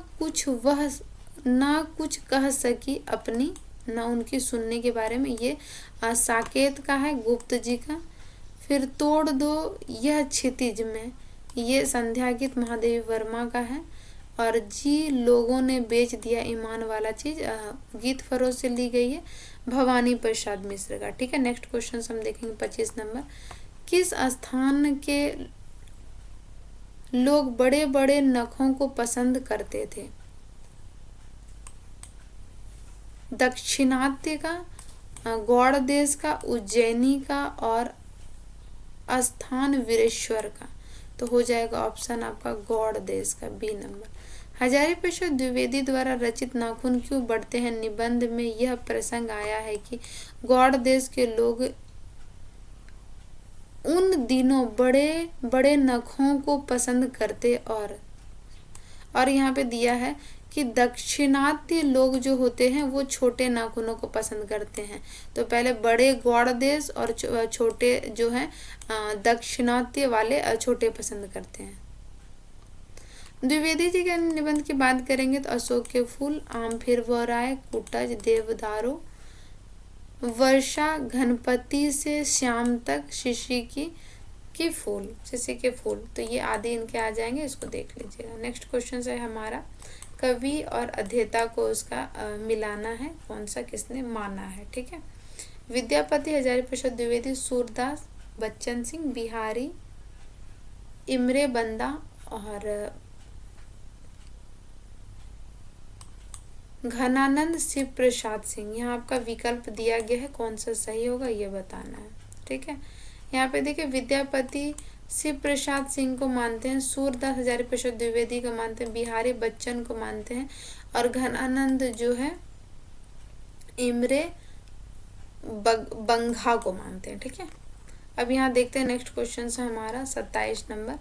कुछ कह सकी अपनी, ना उनकी सुनने के बारे में, ये साकेत का है, गुप्त जी का। फिर तोड़ दो यह क्षितिज में, ये संध्या गीत महादेवी वर्मा का है। और जी लोगों ने बेच दिया ईमान वाला चीज गीत फरोश से ली गई है, भवानी प्रसाद मिश्र का। ठीक है, नेक्स्ट क्वेश्चन हम देखेंगे 25 नंबर, किस स्थान के लोग बड़े बड़े नखों को पसंद करते थे। दक्षिणात्य का, गौड़ देश का, उज्जैनी का और स्थान वीरेश्वर का। तो हो जाएगा ऑप्शन आपका गौड़ देश का, बी नंबर। हजारी प्रसाद द्विवेदी द्वारा रचित नाखून क्यों बढ़ते हैं निबंध में यह प्रसंग आया है कि गौड़ देश के लोग उन दिनों बड़े बड़े नखों को पसंद करते। और यहाँ पे दिया है कि दक्षिणात्य लोग जो होते हैं वो छोटे नाखूनों को पसंद करते हैं। तो पहले बड़े गौड़ देश और छोटे जो हैं दक्षिणात्य वाले छोटे पसंद करते हैं। द्विवेदी जी के निबंध की बात करेंगे तो अशोक के फूल, आम फिर वराय, कुटज, देवदारू, वर्षा, घनपति से श्याम तक, शिशि के फूल। तो ये आदि इनके आ जाएंगे, इसको देख लीजिएगा। नेक्स्ट क्वेश्चन है हमारा, कवि और अध्येता को उसका मिलाना है, कौन सा किसने माना है। ठीक है, विद्यापति, हजारी प्रसाद द्विवेदी, सूरदास, बच्चन सिंह, बिहारी, इमरे बंदा और घनानंद शिव प्रसाद सिंह। यहाँ आपका विकल्प दिया गया है, कौन सा सही होगा ये बताना है। ठीक है, यहाँ पे देखिए विद्यापति शिव प्रसाद सिंह को मानते हैं, सूरदास हजारी प्रसाद द्विवेदी को मानते हैं, बिहारी बच्चन को मानते हैं और घनानंद जो है इमरे बंघा को मानते हैं। ठीक है, अब यहाँ देखते हैं नेक्स्ट क्वेश्चन है हमारा 27 नंबर,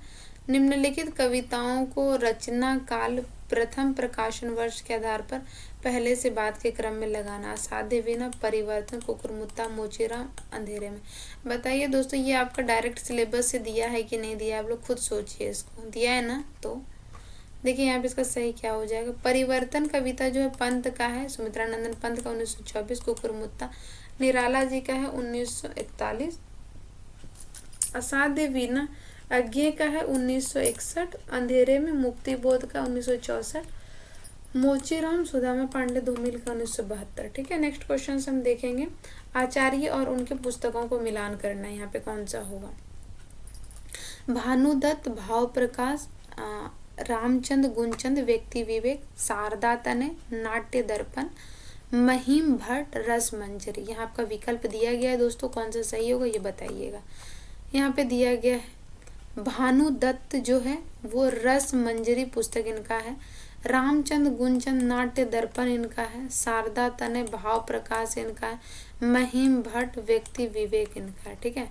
निम्नलिखित कविताओं को रचना काल प्रथम प्रकाशन वर्ष के आधार पर पहले से बाद के क्रम में लगाना। असाध्य बिना परिवर्तन, कुकुरमुत्ता, मोचीराम, अंधेरे में। बताइए दोस्तों, ये आपका डायरेक्ट सिलेबस से दिया है कि नहीं दिया, आप लोग खुद सोचिए। इसको दिया है ना, तो देखिए यहाँ पे इसका सही क्या हो जाएगा। परिवर्तन कविता जो है पंत का है, सुमित्रानंदन पंत का 1924। कुकुरमुत्ता निराला जी का है 1941। असाध्य वीणा अज्ञे का है 1961। अंधेरे में मुक्तिबोध का 1964। मोचीराम सुदामा पांडे धूमिल का 1972। ठीक है, नेक्स्ट क्वेश्चन हम देखेंगे। आचार्य और उनके पुस्तकों को मिलान करना है, यहाँ पे कौन सा होगा। भानुदत्त भाव प्रकाश, रामचंद्र गुणचंद व्यक्ति विवेक, शारदा तनय नाट्य दर्पण, महिम भट्ट रस मंजरी। यहाँ आपका विकल्प दिया गया है दोस्तों, कौन सा सही होगा ये बताइएगा। यहाँ पे दिया गया है भानुदत्त जो है वो रस मंजरी पुस्तक इनका है, रामचंद्र गुणचंद नाट्य दर्पण इनका है, शारदा तनय भाव प्रकाश इनका है, महिम भट्ट व्यक्ति विवेक इनका है। ठीक है,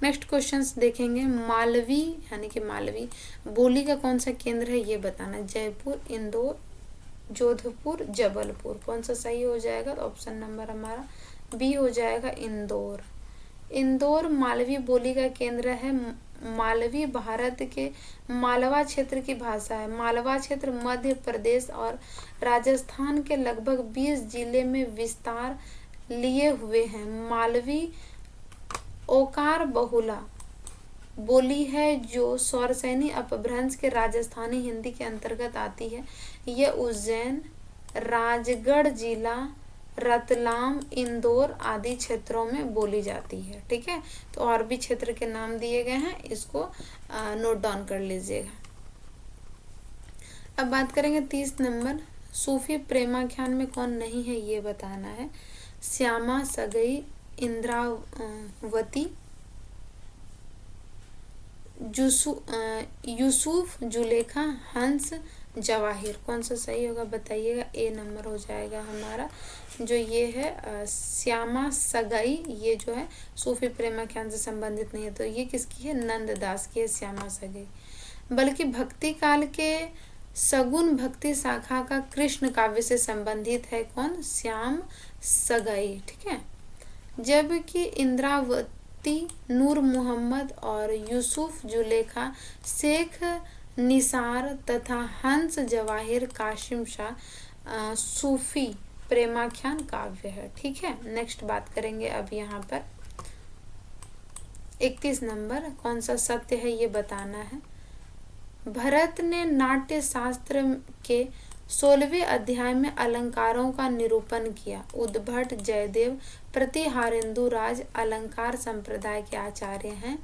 नेक्स्ट क्वेश्चंस देखेंगे। मालवी यानी कि मालवी बोली का कौन सा केंद्र है ये बताना। जयपुर, इंदौर, जोधपुर, जबलपुर। कौन सा सही हो जाएगा, तो ऑप्शन नंबर हमारा बी हो जाएगा, इंदौर। इंदौर मालवी बोली का केंद्र है। मालवी भारत के मालवा क्षेत्र की भाषा है। मालवा क्षेत्र मध्य प्रदेश और राजस्थान के लगभग 20 जिले में विस्तार लिए हुए हैं। मालवी ओकार बहुला बोली है जो सौरसैनी अपभ्रंश के राजस्थानी हिंदी के अंतर्गत आती है। यह उज्जैन, राजगढ़ जिला, रतलाम, इंदौर आदि क्षेत्रों में बोली जाती है। ठीक है, तो और भी क्षेत्र के नाम दिए गए हैं, इसको नोट डाउन कर लीजिएगा। अब बात करेंगे 30 नंबर। सूफी प्रेमाख्यान में कौन नहीं है ये बताना है। श्यामा सगई, इंद्रावती, यूसुफ, जुलेखा, हंस, जवाहिर। कौन सा सही होगा बताइएगा। ए नंबर हो जाएगा हमारा, जो ये है श्यामा सगाई, ये जो है सूफी प्रेमाख्यान से संबंधित नहीं है, तो ये किसकी है, नंददास की है श्यामा सगाई। बल्कि भक्ति काल के सगुन भक्ति शाखा का कृष्ण काव्य से संबंधित है कौन, श्याम सगाई। ठीक है, जबकि इंद्रावती, नूर मोहम्मद और यूसुफ जुलेखा शेख निसार तथा हंस जवाहिर काशिम शाह सूफी प्रेमाख्यान काव्य है। ठीक है, नेक्स्ट बात करेंगे अब यहाँ पर 31 नंबर। कौन सा सत्य है ये बताना है। भरत ने नाट्य शास्त्र के 16वें अध्याय में अलंकारों का निरूपण किया। उद्भट, जयदेव, प्रतिहारेंदु राज अलंकार संप्रदाय के आचार्य हैं।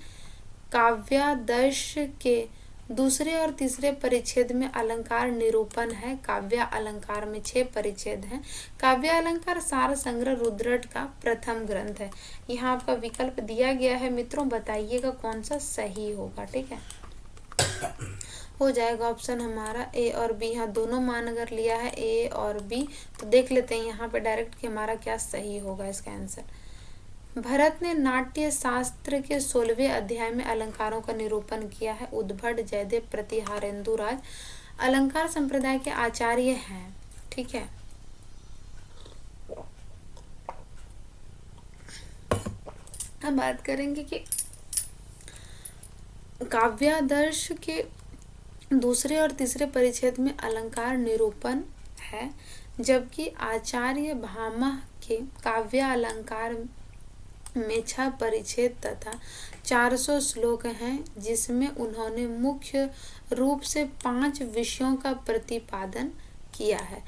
काव्यादर्श के दूसरे और तीसरे परिच्छेद में अलंकार निरूपण है। काव्य अलंकार में 6 परिच्छेद हैं। काव्य अलंकार सार संग्रह रुद्रट का प्रथम ग्रंथ है। यहाँ आपका विकल्प दिया गया है मित्रों, बताइएगा कौन सा सही होगा। ठीक है, हो जाएगा ऑप्शन हमारा ए और बी। यहाँ दोनों मान अगर लिया है ए और बी, तो देख लेते हैं यहाँ पे डायरेक्ट कि हमारा क्या सही होगा इसका आंसर। भरत ने नाट्य शास्त्र के 16वें अध्याय में अलंकारों का निरूपण किया है। उद्भट, जयदेव, प्रतिहारेंदु राज अलंकार संप्रदाय के आचार्य हैं। ठीक है, अब बात करेंगे कि काव्यादर्श के दूसरे और तीसरे परिच्छेद में अलंकार निरूपण है, जबकि आचार्य भामह के काव्य अलंकार में 6 परिच्छेद तथा 400 श्लोक हैं, जिसमें उन्होंने मुख्य रूप से 5 विषयों का प्रतिपादन किया है।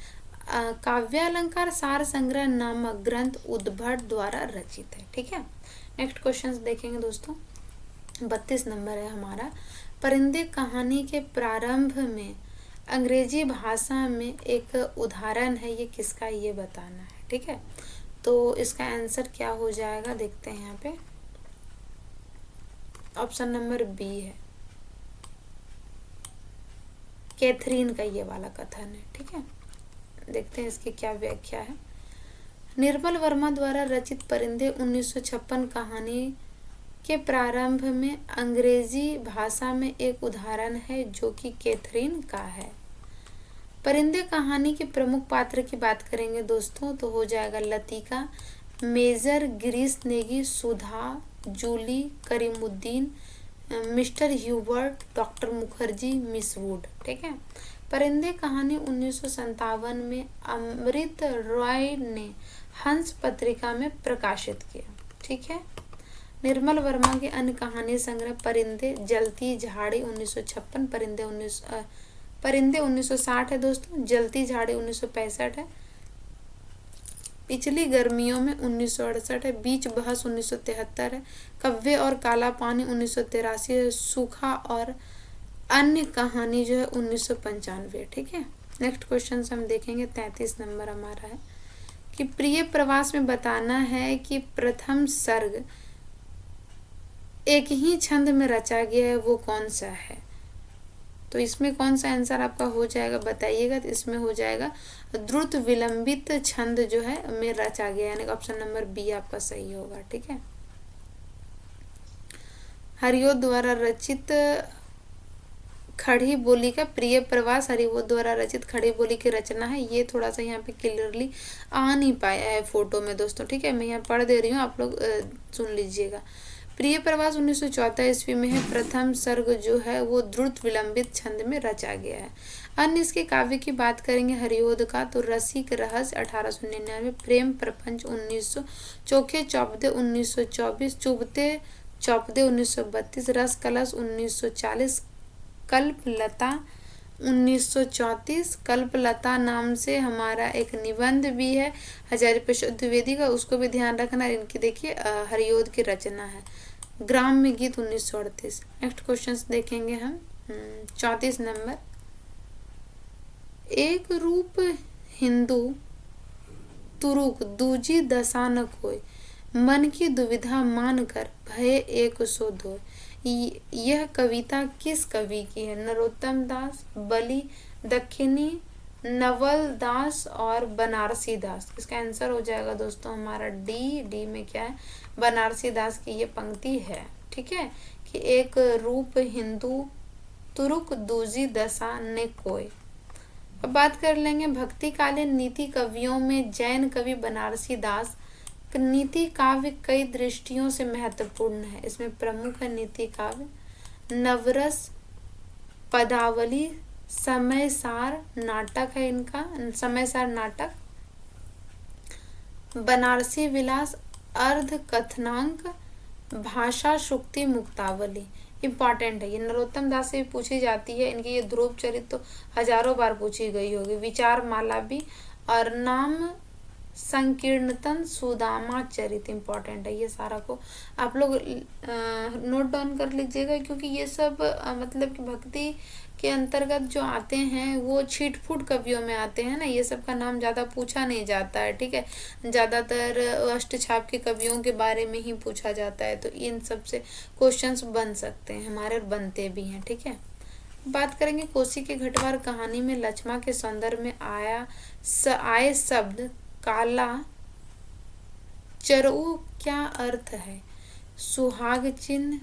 काव्य अलंकार सार संग्रह नामक ग्रंथ उद्भट द्वारा रचित है। ठीक है, नेक्स्ट क्वेश्चन देखेंगे दोस्तों। 32 नंबर है हमारा। परिंदे कहानी के प्रारंभ में अंग्रेजी भाषा में एक उदाहरण है, ये किसका ये बताना है। ठीक है, तो इसका आंसर क्या हो जाएगा देखते हैं। यहाँ पे ऑप्शन नंबर बी है, कैथरीन का ये वाला कथन है। ठीक है, देखते हैं इसकी क्या व्याख्या है। निर्मल वर्मा द्वारा रचित परिंदे 1956 कहानी के प्रारंभ में अंग्रेजी भाषा में एक उदाहरण है, जो कि कैथरीन का है। परिंदे कहानी के प्रमुख पात्र की बात करेंगे दोस्तों तो हो जाएगा Latika, major, Girish Negi, Sudha, Julie, Karimuddin, mister Hubert, doctor Mukherjee, miss Wood. ठीक है। परिंदे कहानी 1957 में अमृत रॉय ने हंस पत्रिका में प्रकाशित किया। ठीक है। निर्मल वर्मा के अन्य कहानी संग्रह परिंदे, जलती झाड़ी 1956, परिंदे 1960 है दोस्तों, जलती झाड़ी 1965 है, पिछली गर्मियों में 1968 है, बीच बहस 1973 है, कव्वे और काला पानी 1983 है, सूखा और अन्य कहानी जो है 1995 है। ठीक है। नेक्स्ट क्वेश्चन हम देखेंगे 33 नंबर हमारा है कि प्रिय प्रवास में बताना है कि प्रथम सर्ग एक ही छंद में रचा गया है, वो कौन सा है। तो इसमें कौन सा आंसर आपका हो जाएगा बताइएगा। तो इसमें हो जाएगा द्रुत विलंबित छंद जो है में रचा गया, यानी ऑप्शन नंबर बी आपका सही होगा। ठीक है। हरिओद द्वारा रचित खड़ी बोली का प्रिय प्रवास हरिओद द्वारा रचित खड़ी बोली की रचना है। ये थोड़ा सा यहाँ पे क्लियरली आ नहीं पाया है फोटो में दोस्तों। ठीक है। मैं यहाँ पढ़ दे रही हूँ, आप लोग सुन लीजिएगा। प्रिय प्रवास 1914 ईस्वी में है। प्रथम सर्ग जो है वो द्रुत विलंबित छंद में रचा गया है। अन्य इसके काव्य की बात करेंगे हरिओद का तो रसिक रहस्य 1899, प्रेम प्रपंच 1900, चोखे चौपदे 1924, चुभते चौपदे 1932, रस कलश 1940, कल्पलता 1934। कल्पलता नाम से हमारा एक निबंध भी है हजारी प्रसाद द्विवेदी का, उसको भी ध्यान रखना। इनकी देखिए हरिओद की रचना है। ग्राम्य गीत 1938। नेक्स्ट क्वेश्चन देखेंगे हम 34 नंबर। एक रूप हिंदू तुरुक दूजी दशा न कोय, मन की दुविधा मान कर भय एक सो धोय। यह कविता किस कवि की है। नरोत्तम दास, बली, दक्षिणी, नवल दास और बनारसी दास। इसका आंसर हो जाएगा दोस्तों हमारा डी में क्या है बनारसी दास की ये पंक्ति है। ठीक है। कि एक रूप हिंदू तुरुक दूजी दशा ने कोय। अब बात कर लेंगे भक्तिकालीन नीति कवियों में जैन कवि बनारसी दास। नीति काव्य कई दृष्टियों से महत्वपूर्ण है। इसमें प्रमुख है नीति काव्य, नवरस, पदावली, समयसार नाटक है इनका, समयसार नाटक, बनारसी विलास, अर्ध कथनांक, भाषा शुक्ति, मुक्तावली। इम्पॉर्टेंट है ये, नरोत्तम दास से भी पूछी जाती है। इनकी ये ध्रुव चरित्र तो हजारों बार पूछी गई होगी। विचार माला भी और नाम संकीर्णतन सुदामा चरित इम्पॉर्टेंट है। ये सारा को आप लोग नोट डाउन कर लीजिएगा, क्योंकि ये सब मतलब कि भक्ति के अंतर्गत जो आते हैं वो छीटफूट कवियों में आते हैं ना। ये सब का नाम ज़्यादा पूछा नहीं जाता है। ठीक है। ज़्यादातर अष्टछाप के कवियों के बारे में ही पूछा जाता है। तो इन सब से क्वेश्चंस बन सकते हैं हमारे, बनते भी हैं। ठीक है। बात करेंगे कोसी के घटवार कहानी में लक्ष्मा के सौंदर्य में आए शब्द काला चरऊ क्या अर्थ है। सुहाग चिन्ह,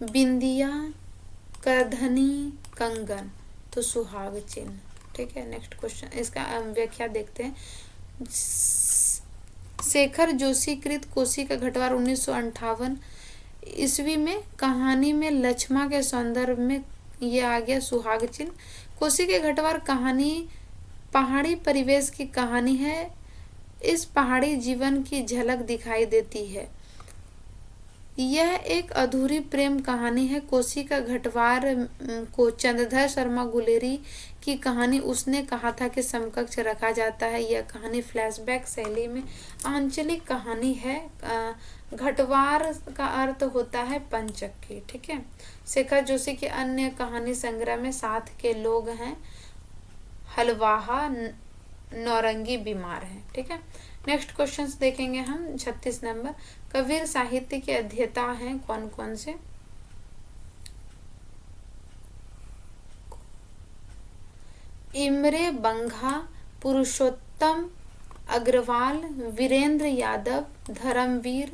बिंदिया, करधनी, कंगन। तो सुहाग चिन्ह। ठीक है। नेक्स्ट क्वेश्चन इसका व्याख्या देखते हैं। शेखर जोशी कृत कोसी का घटवार 1958 ईस्वी में कहानी में लक्ष्मा के सौंदर्य में ये आ गया सुहाग चिन्ह। कोसी के घटवार कहानी पहाड़ी परिवेश की कहानी है। इस पहाड़ी जीवन की झलक दिखाई देती है। यह एक अधूरी प्रेम कहानी है। कोसी का घटवार को चंद्रधर शर्मा गुलेरी की कहानी उसने कहा था कि समकक्ष रखा जाता है। यह कहानी फ्लैशबैक शैली में आंचलिक कहानी है। घटवार का अर्थ होता है पंचक्की। ठीक है। शेखर जोशी के अन्य कहानी संग्रह में साथ के लोग हैं हलवाहा, नौरंगी, बीमार है। ठीक है। नेक्स्ट क्वेश्चंस देखेंगे हम 36 नंबर। कबीर साहित्य के अध्येता हैं कौन कौन से। इमरे बंघा, पुरुषोत्तम अग्रवाल, वीरेंद्र यादव, धर्मवीर,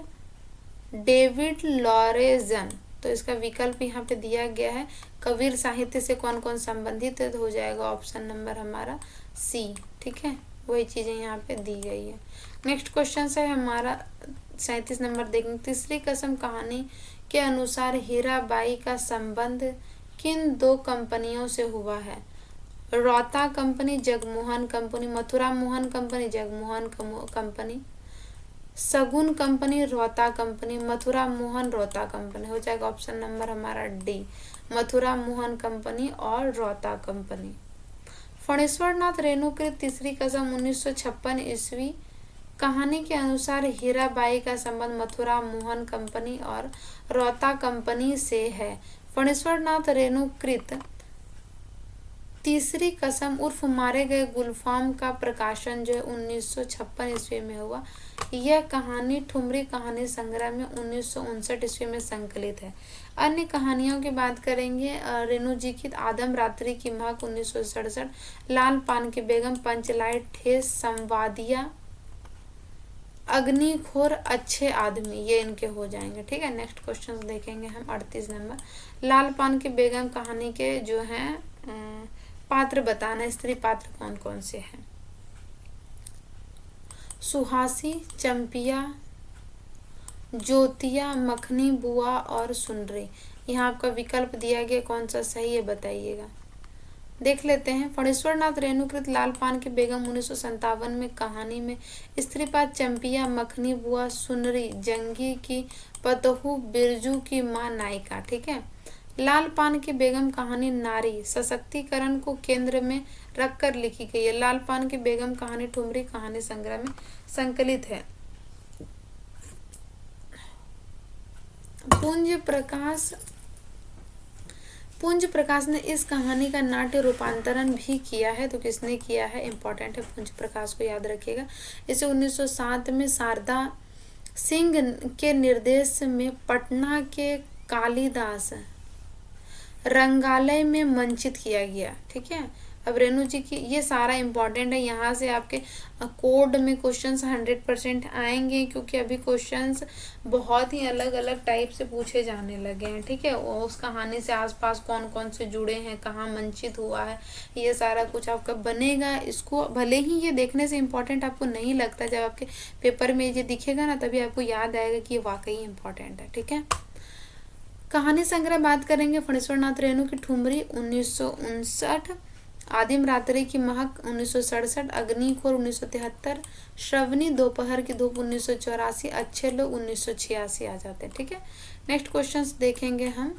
डेविड लॉरेजन। तो इसका विकल्प यहाँ पे दिया गया है कबीर साहित्य से कौन कौन संबंधित है, तो हो जाएगा ऑप्शन नंबर हमारा सी। ठीक है, वही चीजें यहाँ पे दी गई है। नेक्स्ट क्वेश्चन है हमारा 37 नंबर देखेंगे। तीसरी कसम कहानी के अनुसार हीराबाई का संबंध किन दो कंपनियों से हुआ है? Rauta company, Jagmohan company, Mathura Mohan company, Jagmohan company, Sagun company, Rauta company, Mathura Mohan Rauta company. हो जाएगा ऑप्शन नंबर हमारा डी, मथुरा मोहन कंपनी और रौता कंपनी। फणेश्वर नाथ रेणु की तीसरी कसम 1956 ईस्वी कहानी के अनुसार हीराबाई का संबंध मथुरा मोहन कंपनी और रौता कंपनी से है। फणेश्वर नाथ रेणुकृत तीसरी कसम उर्फ मारे गए गुलफाम का प्रकाशन जो है 1956 ईस्वी में हुआ। यह कहानी ठुमरी कहानी संग्रह में 1959 ईस्वी में संकलित है। अन्य कहानियों की बात करेंगे रेणु जी की आदम रात्रि की महक 1967, लाल पान की बेगम, पंचलाइट, ठेस, संवादिया, अग्निखोर, अच्छे आदमी, ये इनके हो जाएंगे। ठीक है, नेक्स्ट क्वेश्चन देखेंगे हम 38 नंबर। लाल पान की बेगम कहानी के जो हैं पात्र बताना, स्त्री पात्र कौन कौन से हैं? सुहासी, चंपिया, ज्योतिया, मखनी बुआ और सुनरी। यहाँ आपका विकल्प दिया गया, कौन सा सही है बताइएगा। देख लेते हैं। फणेश्वर नाथ रेणुकृत लाल पान की बेगम 1957 में कहानी में स्त्री पात्र चंपिया, मखनी बुआ, सुनरी जंगी की पतहू, बिरजू की माँ नायिका। ठीक है, लाल पान की बेगम कहानी नारी सशक्तिकरण को केंद्र में रखकर लिखी गई है। लाल पान की बेगम कहानी ठुमरी कहानी संग्रह में संकलित है। पुंज प्रकाश ने इस कहानी का नाट्य रूपांतरण भी किया है, तो किसने किया है, इंपॉर्टेंट है, पुंज प्रकाश को याद रखिएगा। इसे 1907 में शारदा सिंह के निर्देश में पटना के कालिदास रंगालय में मंचित किया गया। ठीक है, अब रेणु जी की ये सारा इम्पोर्टेंट है। यहाँ से आपके कोड में क्वेश्चंस 100% आएंगे, क्योंकि अभी क्वेश्चंस बहुत ही अलग अलग टाइप से पूछे जाने लगे हैं। ठीक है, उस कहानी से आसपास कौन कौन से जुड़े हैं, कहाँ मंचित हुआ है, ये सारा कुछ आपका बनेगा। इसको भले ही ये देखने से इम्पोर्टेंट आपको नहीं लगता, जब आपके पेपर में ये दिखेगा ना तभी आपको याद आएगा कि ये वाकई इम्पोर्टेंट है। ठीक है, कहानी संग्रह बात करेंगे। फणेश्वर नाथ रेणु की ठुमरी 1959, आदिम रात्रि की महक 1967, अग्निखोर 1973, श्रवणी दोपहर की धूप 1984, अच्छे लोग 1986 आ जाते हैं। ठीक है, नेक्स्ट क्वेश्चंस देखेंगे हम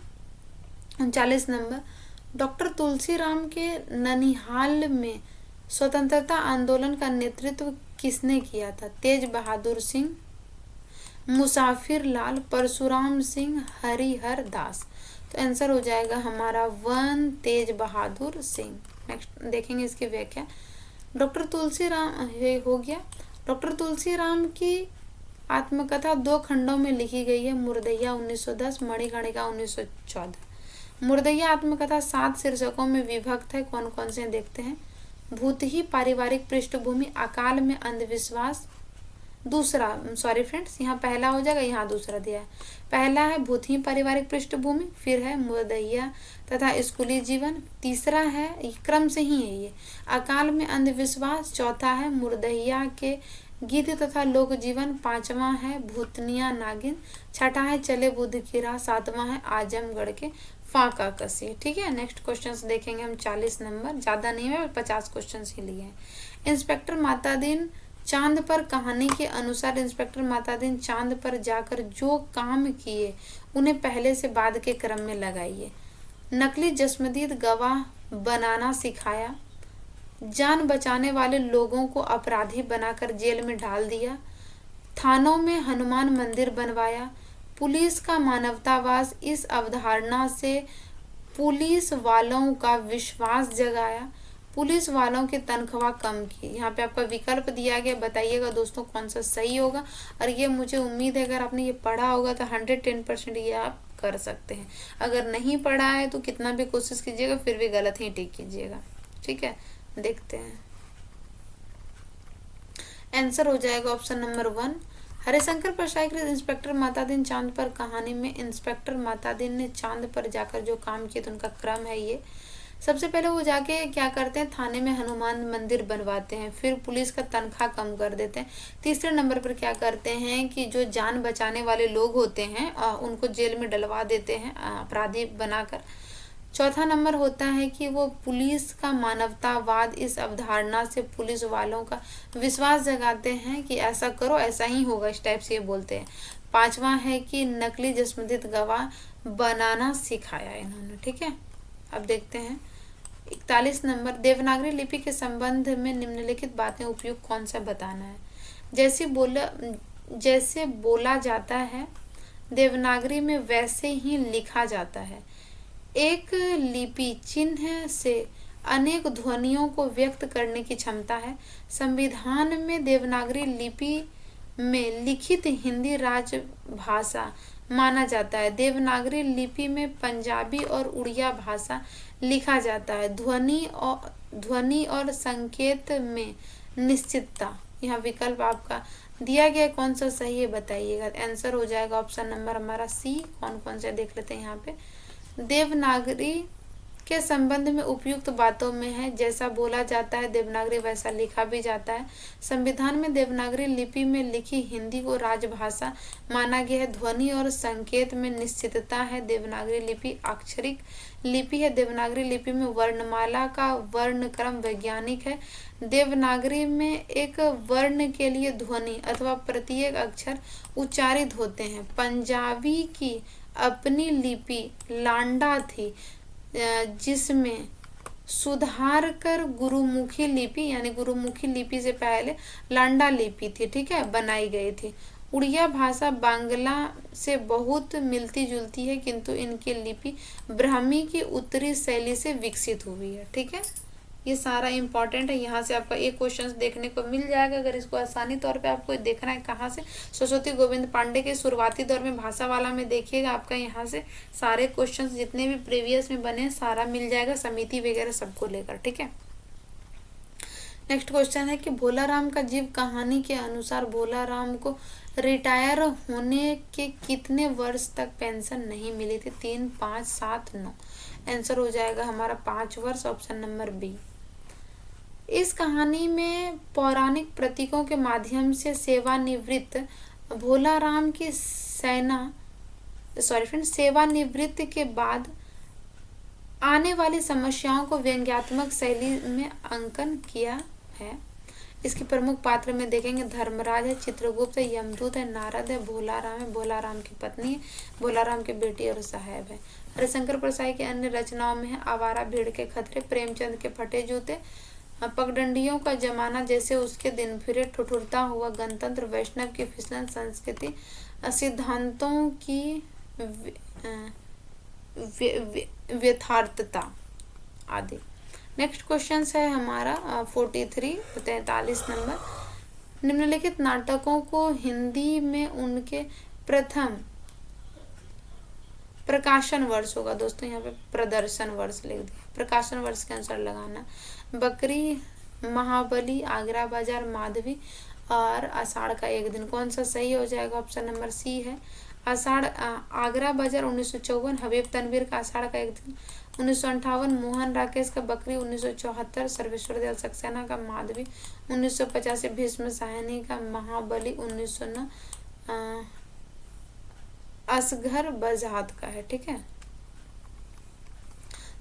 39 नंबर। डॉक्टर तुलसीराम के ननिहाल में स्वतंत्रता आंदोलन का नेतृत्व किसने किया था? तेज बहादुर सिंह, मुसाफिर लाल, परशुराम सिंह, हरिहर दास। तो आंसर हो जाएगा हमारा 1 तेज बहादुर सिंह। नेक्स्ट देखेंगे इसकी व्याख्या। डॉक्टर तुलसीराम ये हो गया। डॉक्टर तुलसीराम की आत्मकथा 2 खंडों में लिखी गई है, मुर्दैया 1910, मणिकर्णिका 1914। मुर्दैया आत्मकथा 7 शीर्षकों में विभक्त है, कौन कौन से देखते हैं। भूतही पारिवारिक पृष्ठभूमि, अकाल में अंधविश्वास, दूसरा सॉरी फ्रेंड्स यहाँ पहला हो जाएगा, यहाँ दूसरा दिया है। पहला है भूतही पारिवारिक पृष्ठभूमि, फिर है मुर्दैया तथा स्कूली जीवन, तीसरा है क्रम से ही है ये अकाल में अंधविश्वास, चौथा है मुर्दैया के गीत तथा लोक जीवन, पांचवा है भूतनिया नागिन, छठा है चले बुद्ध की राह, सातवां है आजमगढ़ के फाका कसी। ठीक है, नेक्स्ट क्वेश्चंस देखेंगे हम 40 नंबर, ज्यादा नहीं है 50 क्वेश्चन ही लिए हैं। इंस्पेक्टर मातादीन चांद पर कहानी के अनुसार इंस्पेक्टर मातादीन चांद पर जाकर जो काम किए उन्हें पहले से बाद के क्रम में लगाइए। नकली जस्मदीद गवाह बनाना सिखाया, जान बचाने वाले लोगों को अपराधी बनाकर जेल में डाल दिया, थानों में हनुमान मंदिर बनवाया, पुलिस का मानवतावाद इस अवधारणा से पुलिस वालों का विश्वास जगाया, पुलिस वालों की तनख्वाह कम की। यहाँ पे आपका विकल्प दिया गया, बताइएगा दोस्तों कौन सा सही होगा। और ये मुझे उम्मीद है अगर आपने ये पढ़ा होगा तो 110% ये आप कर सकते हैं। अगर नहीं पढ़ा है तो कितना भी कोशिश कीजिएगा फिर भी गलत ही टिक कीजिएगा। ठीक है, देखते हैं। आंसर हो जाएगा ऑप्शन नंबर 1। हरिशंकर प्रसाद कृत इंस्पेक्टर मातादीन चांद पर कहानी में इंस्पेक्टर मातादीन ने चांद पर जाकर जो काम किए तो उनका क्रम है ये। सबसे पहले वो जाके क्या करते हैं, थाने में हनुमान मंदिर बनवाते हैं, फिर पुलिस का तनख्वाह कम कर देते हैं। तीसरे नंबर पर क्या करते हैं कि जो जान बचाने वाले लोग होते हैं उनको जेल में डलवा देते हैं अपराधी बनाकर। चौथा नंबर होता है कि वो पुलिस का मानवतावाद इस अवधारणा से पुलिस वालों का विश्वास जगाते हैं कि ऐसा करो ऐसा ही होगा, इस टाइप से ये बोलते हैं। पांचवा है कि नकली जस्मदित गवाह बनाना सिखाया इन्होंने, ठीक है। अब देखते हैं 41 नंबर, देवनागरी लिपि के संबंध में निम्नलिखित बातें उपयुक्त कौन सा बताना है। जैसे बोला जाता है देवनागरी में वैसे ही लिखा जाता है। एक लिपि चिन्ह से अनेक ध्वनियों को व्यक्त करने की क्षमता है। संविधान में देवनागरी लिपि में लिखित हिंदी राजभाषा माना जाता है। देवनागरी लिपि में पंजाबी और उड़िया भाषा लिखा जाता है। ध्वनि और संकेत में निश्चितता, यहाँ विकल्प आपका दिया गया कौन सा सही है बताइएगा। आंसर हो जाएगा ऑप्शन नंबर हमारा सी। कौन कौन से देख लेते हैं यहाँ पे। देवनागरी के संबंध में उपयुक्त बातों में है, जैसा बोला जाता है देवनागरी वैसा लिखा भी जाता है। संविधान में देवनागरी लिपि में लिखी हिंदी को राजभाषा माना गया है। ध्वनि और संकेत में निश्चितता है। देवनागरी लिपि अक्षरिक लिपि है। देवनागरी लिपि में वर्णमाला का वर्णक्रम वैज्ञानिक है। देवनागरी में एक वर्ण के लिए ध्वनि अथवा प्रत्येक अक्षर उच्चारित होते हैं। पंजाबी की अपनी लिपि लांडा थी, जिसमें सुधार कर गुरुमुखी लिपि यानी गुरुमुखी लिपि से पहले लांडा लिपि थी, ठीक है, बनाई गई थी। उड़िया भाषा बांग्ला से बहुत मिलती जुलती है, किंतु इनकी लिपि ब्राह्मी की उत्तरी शैली से विकसित हुई है, ठीक है। ये सारा इंपॉर्टेंट है, यहाँ से आपका एक क्वेश्चन देखने को मिल जाएगा। अगर इसको आसानी तौर पे आपको देखना है कहाँ से, सरस्वती गोविंद पांडे के शुरुआती दौर में भाषा वाला में देखिएगा, आपका यहाँ से सारे क्वेश्चंस जितने भी प्रीवियस में बने सारा मिल जाएगा, समिति वगैरह सबको लेकर, ठीक है। नेक्स्ट क्वेश्चन है कि भोलाराम का जीव कहानी के अनुसार भोलाराम को रिटायर होने के कितने वर्ष तक पेंशन नहीं मिली थी। 3, 5, 7, 9। आंसर हो जाएगा हमारा 5 वर्ष, ऑप्शन नंबर बी। इस कहानी में पौराणिक प्रतीकों के माध्यम से सेवानिवृत्त भोलाराम की सेवानिवृत्ति के बाद आने वाली समस्याओं को व्यंग्यात्मक शैली में अंकन किया है। इसके प्रमुख पात्र में देखेंगे धर्मराज है, चित्रगुप्त है, यमदूत है, नारद है, भोलाराम है, भोलाराम की पत्नी है, भोलाराम की बेटी और साहब है। हरिशंकर प्रसाद के अन्य रचनाओं में है आवारा भीड़ के खतरे, प्रेमचंद के फटे जूते, पगडंडियों का जमाना जैसे उसके दिन फिरे, ठुठुरता हुआ गणतंत्र, वैष्णव की फिसलन संस्कृति, सिद्धांतों की यथार्थता आदि। नेक्स्ट क्वेश्चन है हमारा 43 नंबर, निम्नलिखित नाटकों को हिंदी में उनके प्रथम प्रकाशन वर्ष होगा दोस्तों, यहाँ पे प्रदर्शन वर्ष लिख दिया, प्रकाशन वर्ष के अनुसार लगाना। बकरी, महाबली, आगरा बाजार, माधवी और आषाढ़ का एक दिन। कौन सा सही हो जाएगा, ऑप्शन नंबर सी है। आगरा बाजार 1954, हबीब तनवीर का आषाढ़ का एक दिन 1958, मोहन राकेश का बकरी 1974, सर्वेश्वर दयाल सक्सेना का माधवी 1985, भीष्म साहनी का महाबली 1909, असगर बजात का है, ठीक है।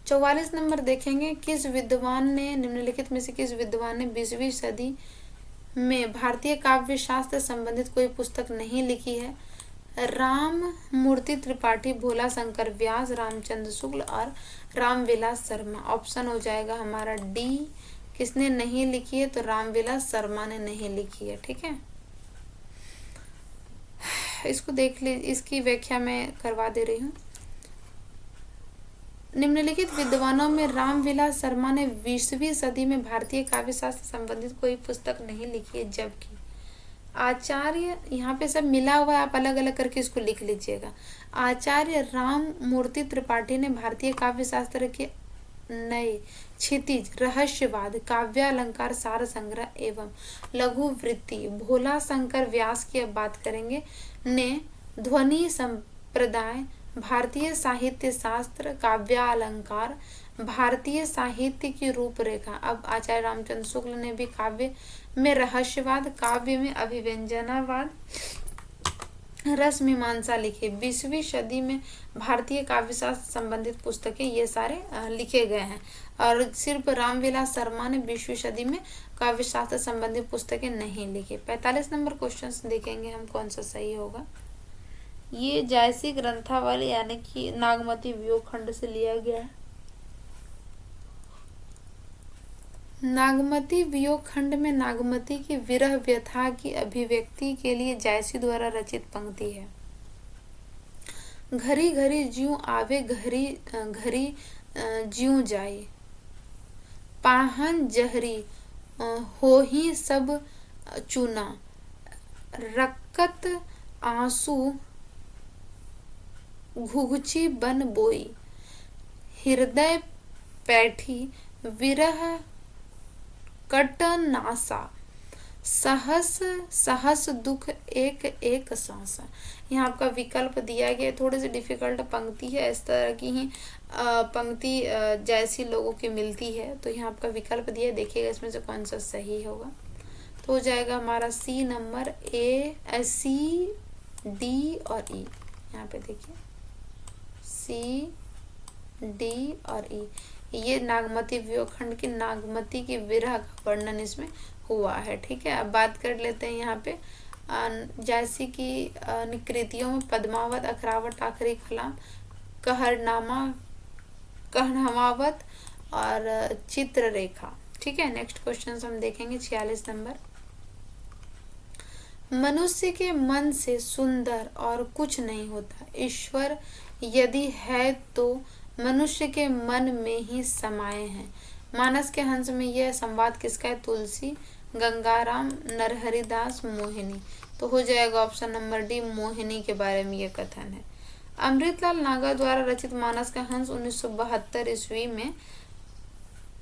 44 नंबर देखेंगे, किस विद्वान ने निम्नलिखित में से किस विद्वान ने 20वीं सदी में भारतीय काव्य शास्त्र संबंधित कोई पुस्तक नहीं लिखी है। राम मूर्ति त्रिपाठी, भोला शंकर व्यास, रामचंद्र शुक्ल और रामविलास शर्मा। ऑप्शन हो जाएगा हमारा डी। किसने नहीं लिखी है, तो रामविलास शर्मा ने नहीं लिखी है, ठीक है। इसको देख ले, इसकी व्याख्या मैं करवा दे रही हूँ। निम्नलिखित विद्वानों में रामविलास शर्मा ने 20वीं सदी में भारतीय काव्य शास्त्र संबंधित कोई पुस्तक नहीं लिखी है, जबकि आचार्य, यहाँ पे सब मिला हुआ है, आप अलग अलग करके इसको लिख लीजिएगा। आचार्य राम मूर्ति त्रिपाठी ने भारतीय काव्य शास्त्र के नए, क्षितिज, रहस्यवाद, काव्यालंकार, सार संग्रह एवं लघु वृत्ति। भोला शंकर व्यास की अब बात करेंगे ने ध्वनि संप्रदाय, भारतीय साहित्य शास्त्र, काव्यालंकार, भारतीय साहित्य की रूपरेखा। अब आचार्य रामचंद्र शुक्ल ने भी काव्य में रहस्यवाद, काव्य में अभिव्यंजनावाद, रस मीमांसा लिखी। 20वीं सदी में भारतीय काव्यशास्त्र संबंधित पुस्तकें ये सारे लिखे गए हैं और सिर्फ रामविलास शर्मा ने 20वीं सदी में काव्यशास्त्र संबंधित पुस्तकें नहीं लिखी। 45 नंबर क्वेश्चन देखेंगे हम कौन सा सही होगा। ये जायसी ग्रंथावली यानी कि नागमती वियोग खंड से लिया गया है। नागमती वियोग खंड में नागमती की विरह व्यथा की अभिव्यक्ति के लिए जायसी द्वारा रचित पंक्ति है। घरी घरी ज्यों आवे, घरी घरी ज्यों जाए, पाहन जहरी हो ही सब चूना, रक्कत आंसू घुघुची बन बोई, हृदय पैठी विरह कटनासा, सहस सहस दुख एक एक सांसा। यहाँ आपका विकल्प दिया गया, थोड़ी सी डिफिकल्ट पंक्ति है, इस तरह की ही पंक्ति जैसी लोगों की मिलती है। तो यहाँ आपका विकल्प दिया है, देखिएगा इसमें से कौन सा सही होगा। तो हो जाएगा हमारा सी नंबर, ए, सी, डी और ई। यहाँ पे देखिए सी, डी और ई, ये नागमती वियोग खंड की नागमती की विरह का वर्णन इसमें हुआ है। ठीक है, अब बात कर लेते हैं यहाँ पे जायसी की कृतियों में पद्मावत, अखरावत, आखिरी कलाम, कहरनामा, कहनामावत और चित्ररेखा। ठीक है, नेक्स्ट क्वेश्चन हम देखेंगे 46 नंबर। मनुष्य के मन से सुंदर और कुछ नहीं होता, ईश्वर यदि है तो मनुष्य के मन में ही समाये हैं। मानस के हंस में यह संवाद किसका है? तुलसी, गंगाराम, नरहरिदास, मोहिनी। तो हो जाएगा ऑप्शन नंबर डी, मोहिनी के बारे में यह कथन है। अमृतलाल नागर द्वारा रचित मानस का हंस 1972 ईस्वी में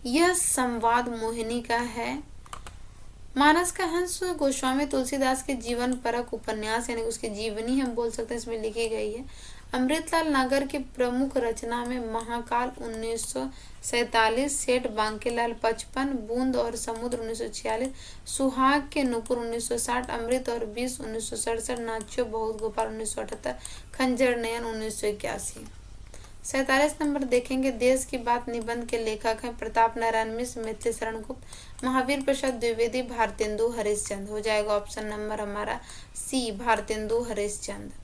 यह संवाद मोहिनी का है। मानस का हंस गोस्वामी तुलसीदास के जीवन परक उपन्यास यानी उसकी जीवनी हम बोल सकते हैं, इसमें लिखी गई है। अमृतलाल नागर की प्रमुख रचना में महाकाल 1947, सेठ बांकेलाल 55, बूंद और समुद्र 1946, सुहाग के नुपुर 1960, अमृत और विष 1967, नाच्यो बहुत गोपाल 1978, खंजर नयन 1981। 47 नंबर देखेंगे। देश की बात निबंध के लेखक हैं प्रताप नारायण मिश्र, मैथिली शरण गुप्त, महावीर प्रसाद द्विवेदी, भारतेंदु हरिश्चंद्र। हो जाएगा ऑप्शन नंबर हमारा सी, भारतेंदु हरिश्चंद्र।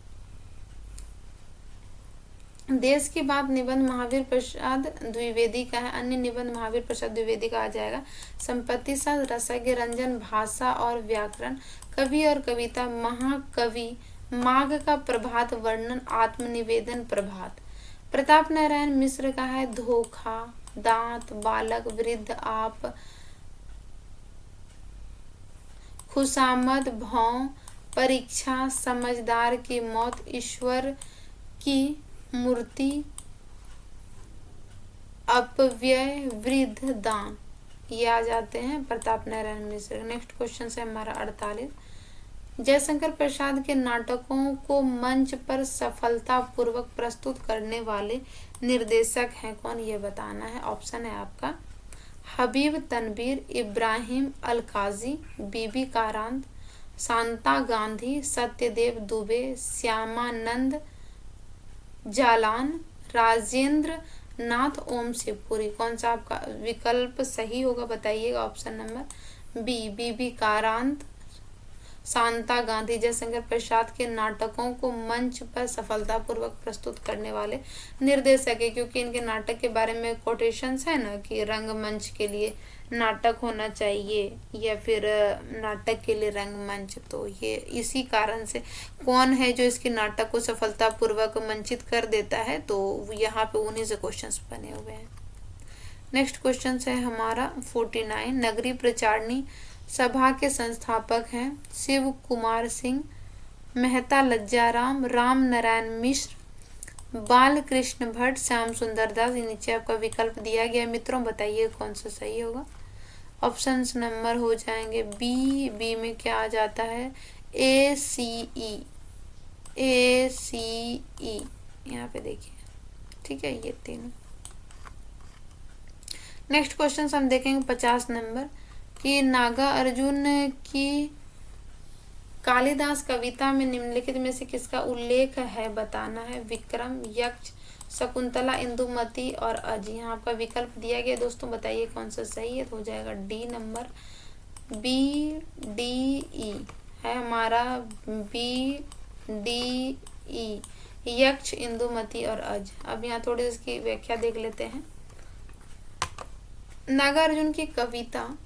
देश की बात निबंध महावीर प्रसाद द्विवेदी का है। अन्य निबंध महावीर प्रसाद द्विवेदी का आ जाएगा संपत्ति शास्त्र, रसज्ञ रंजन, भाषा और व्याकरण, कवि और कविता, महाकवि, माघ का प्रभात वर्णन, आत्मनिवेदन, प्रभात। प्रताप नारायण मिश्र का है धोखा, दांत, बालक, वृद्ध, आप, खुशामद, भौं, परीक्षा, समझदार की मौत, ईश्वर की मूर्ति, अपव्यय, वृद्ध, दान, ये आ जाते हैं प्रताप नारायण मिश्र। नेक्स्ट क्वेश्चन है हमारा 48। जयशंकर प्रसाद के नाटकों को मंच पर सफलतापूर्वक प्रस्तुत करने वाले निर्देशक हैं कौन, ये बताना है। ऑप्शन है आपका हबीब तनवीर, इब्राहिम अल काजी, बीबी कारांत, शांता गांधी, सत्यदेव दुबे, श्यामानंद जालान, राजेंद्र नाथ ओम शिवपुरी। कौन सा आपका विकल्प सही होगा बताइएगा। ऑप्शन नंबर बी, बीबी कारांत, शांता गांधी। जयशंकर प्रसाद के नाटकों को मंच पर सफलतापूर्वक प्रस्तुत करने वाले निर्देशक है, क्योंकि इनके नाटक के बारे में कोटेशंस है ना कि रंगमंच के लिए नाटक होना चाहिए या फिर नाटक के लिए रंगमंच। तो ये इसी कारण से कौन है जो इसके नाटक को सफलतापूर्वक मंचित कर देता है, तो यहाँ पे उन्हीं से क्वेश्चंस बने हुए हैं। नेक्स्ट क्वेश्चन है हमारा 49। नगरीय प्रचारणी सभा के संस्थापक हैं शिव कुमार सिंह, मेहता लज्जाराम, राम नारायण मिश्र, बाल कृष्ण भट्ट, श्याम सुंदर दास। ये नीचे आपका विकल्प दिया गया है मित्रों, बताइए कौन सा सही होगा। ऑप्शंस नंबर हो जाएंगे बी में क्या आ जाता है, ACE, ACE यहाँ पे देखिए, ठीक है, ये तीनों। नेक्स्ट क्वेश्चन हम देखेंगे 50 नंबर कि नागा अर्जुन की कालिदास कविता में निम्नलिखित में से किसका उल्लेख है बताना है। विक्रम, यक्ष, शकुंतला, इंदुमती और अज। यहाँ आपका विकल्प दिया गया दोस्तों, बताइए कौन सा सही है। तो हो जाएगा डी नंबर, BDE है हमारा, BDE, यक्ष, इंदुमती और अज। अब यहाँ थोड़ी इसकी व्याख्या देख लेते हैं। नागार्जुन की कविता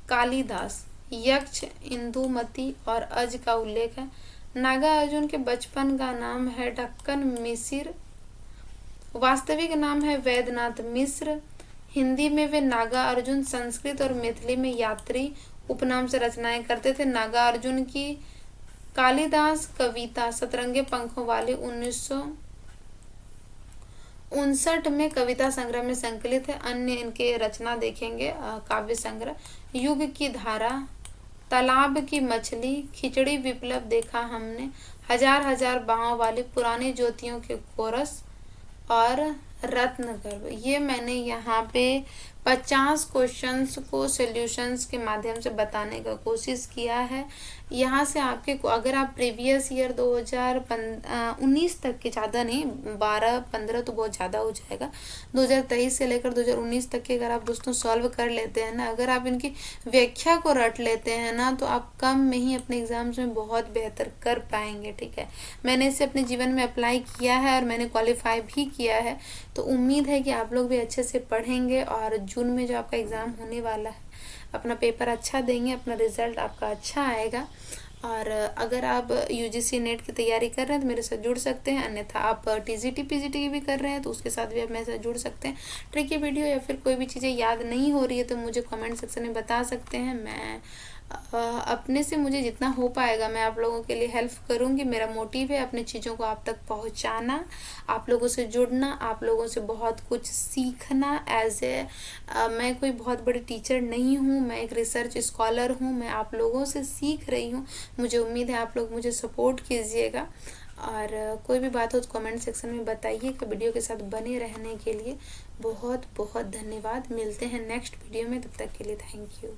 कालिदास, यक्ष, इंदुमती और अज का उल्लेख है। नागार्जुन के बचपन का नाम है ढक्कन मिसिर, वास्तविक नाम है वैद्यनाथ मिश्र। हिंदी में वे नागार्जुन, संस्कृत और मैथिली में यात्री उपनाम से रचनाएं करते थे। नागार्जुन की कालिदास कविता सतरंगे पंखों वाली 1959 में कविता संग्रह में संकलित है। अन्य इनके रचना देखेंगे, काव्य संग्रह युग की धारा, तालाब की मछली, खिचड़ी विप्लव देखा हमने, हजार हजार बाहों वाली, पुरानी ज्योतियों के कोरस और रत्न गर्भ। ये मैंने यहाँ पे 50 क्वेश्चंस को सॉल्यूशंस के माध्यम से बताने का कोशिश किया है। यहाँ से आपके अगर आप प्रीवियस ईयर 2019 तक के, ज़्यादा नहीं, 12-15 तो बहुत ज़्यादा हो जाएगा, 2023 से लेकर 2019 तक के अगर आप दोस्तों सॉल्व कर लेते हैं ना, अगर आप इनकी व्याख्या को रट लेते हैं ना, तो आप कम में ही अपने एग्जाम्स में बहुत बेहतर कर पाएंगे। ठीक है, मैंने इसे अपने जीवन में अप्लाई किया है और मैंने क्वालिफाई भी किया है, तो उम्मीद है कि आप लोग भी अच्छे से पढ़ेंगे और जून में जो आपका एग्ज़ाम होने वाला है अपना पेपर अच्छा देंगे, अपना रिजल्ट आपका अच्छा आएगा। और अगर आप UGC नेट की तैयारी कर रहे हैं तो मेरे साथ जुड़ सकते हैं, अन्यथा आप TGT PGT की भी कर रहे हैं तो उसके साथ भी आप मेरे साथ जुड़ सकते हैं। ट्रिकी वीडियो या फिर कोई भी चीज़ें याद नहीं हो रही है तो मुझे कमेंट सेक्शन में बता सकते हैं। मैं अपने से मुझे जितना हो पाएगा मैं आप लोगों के लिए हेल्प करूंगी। मेरा मोटिव है अपने चीज़ों को आप तक पहुंचाना, आप लोगों से जुड़ना, आप लोगों से बहुत कुछ सीखना। मैं कोई बहुत बड़ी टीचर नहीं हूँ, मैं एक रिसर्च स्कॉलर हूँ, मैं आप लोगों से सीख रही हूँ। मुझे उम्मीद है आप लोग मुझे सपोर्ट कीजिएगा और कोई भी बात हो तो कमेंट सेक्शन में बताइएगा। वीडियो के साथ बने रहने के लिए बहुत बहुत धन्यवाद। मिलते हैं नेक्स्ट वीडियो में, तब तक के लिए थैंक यू।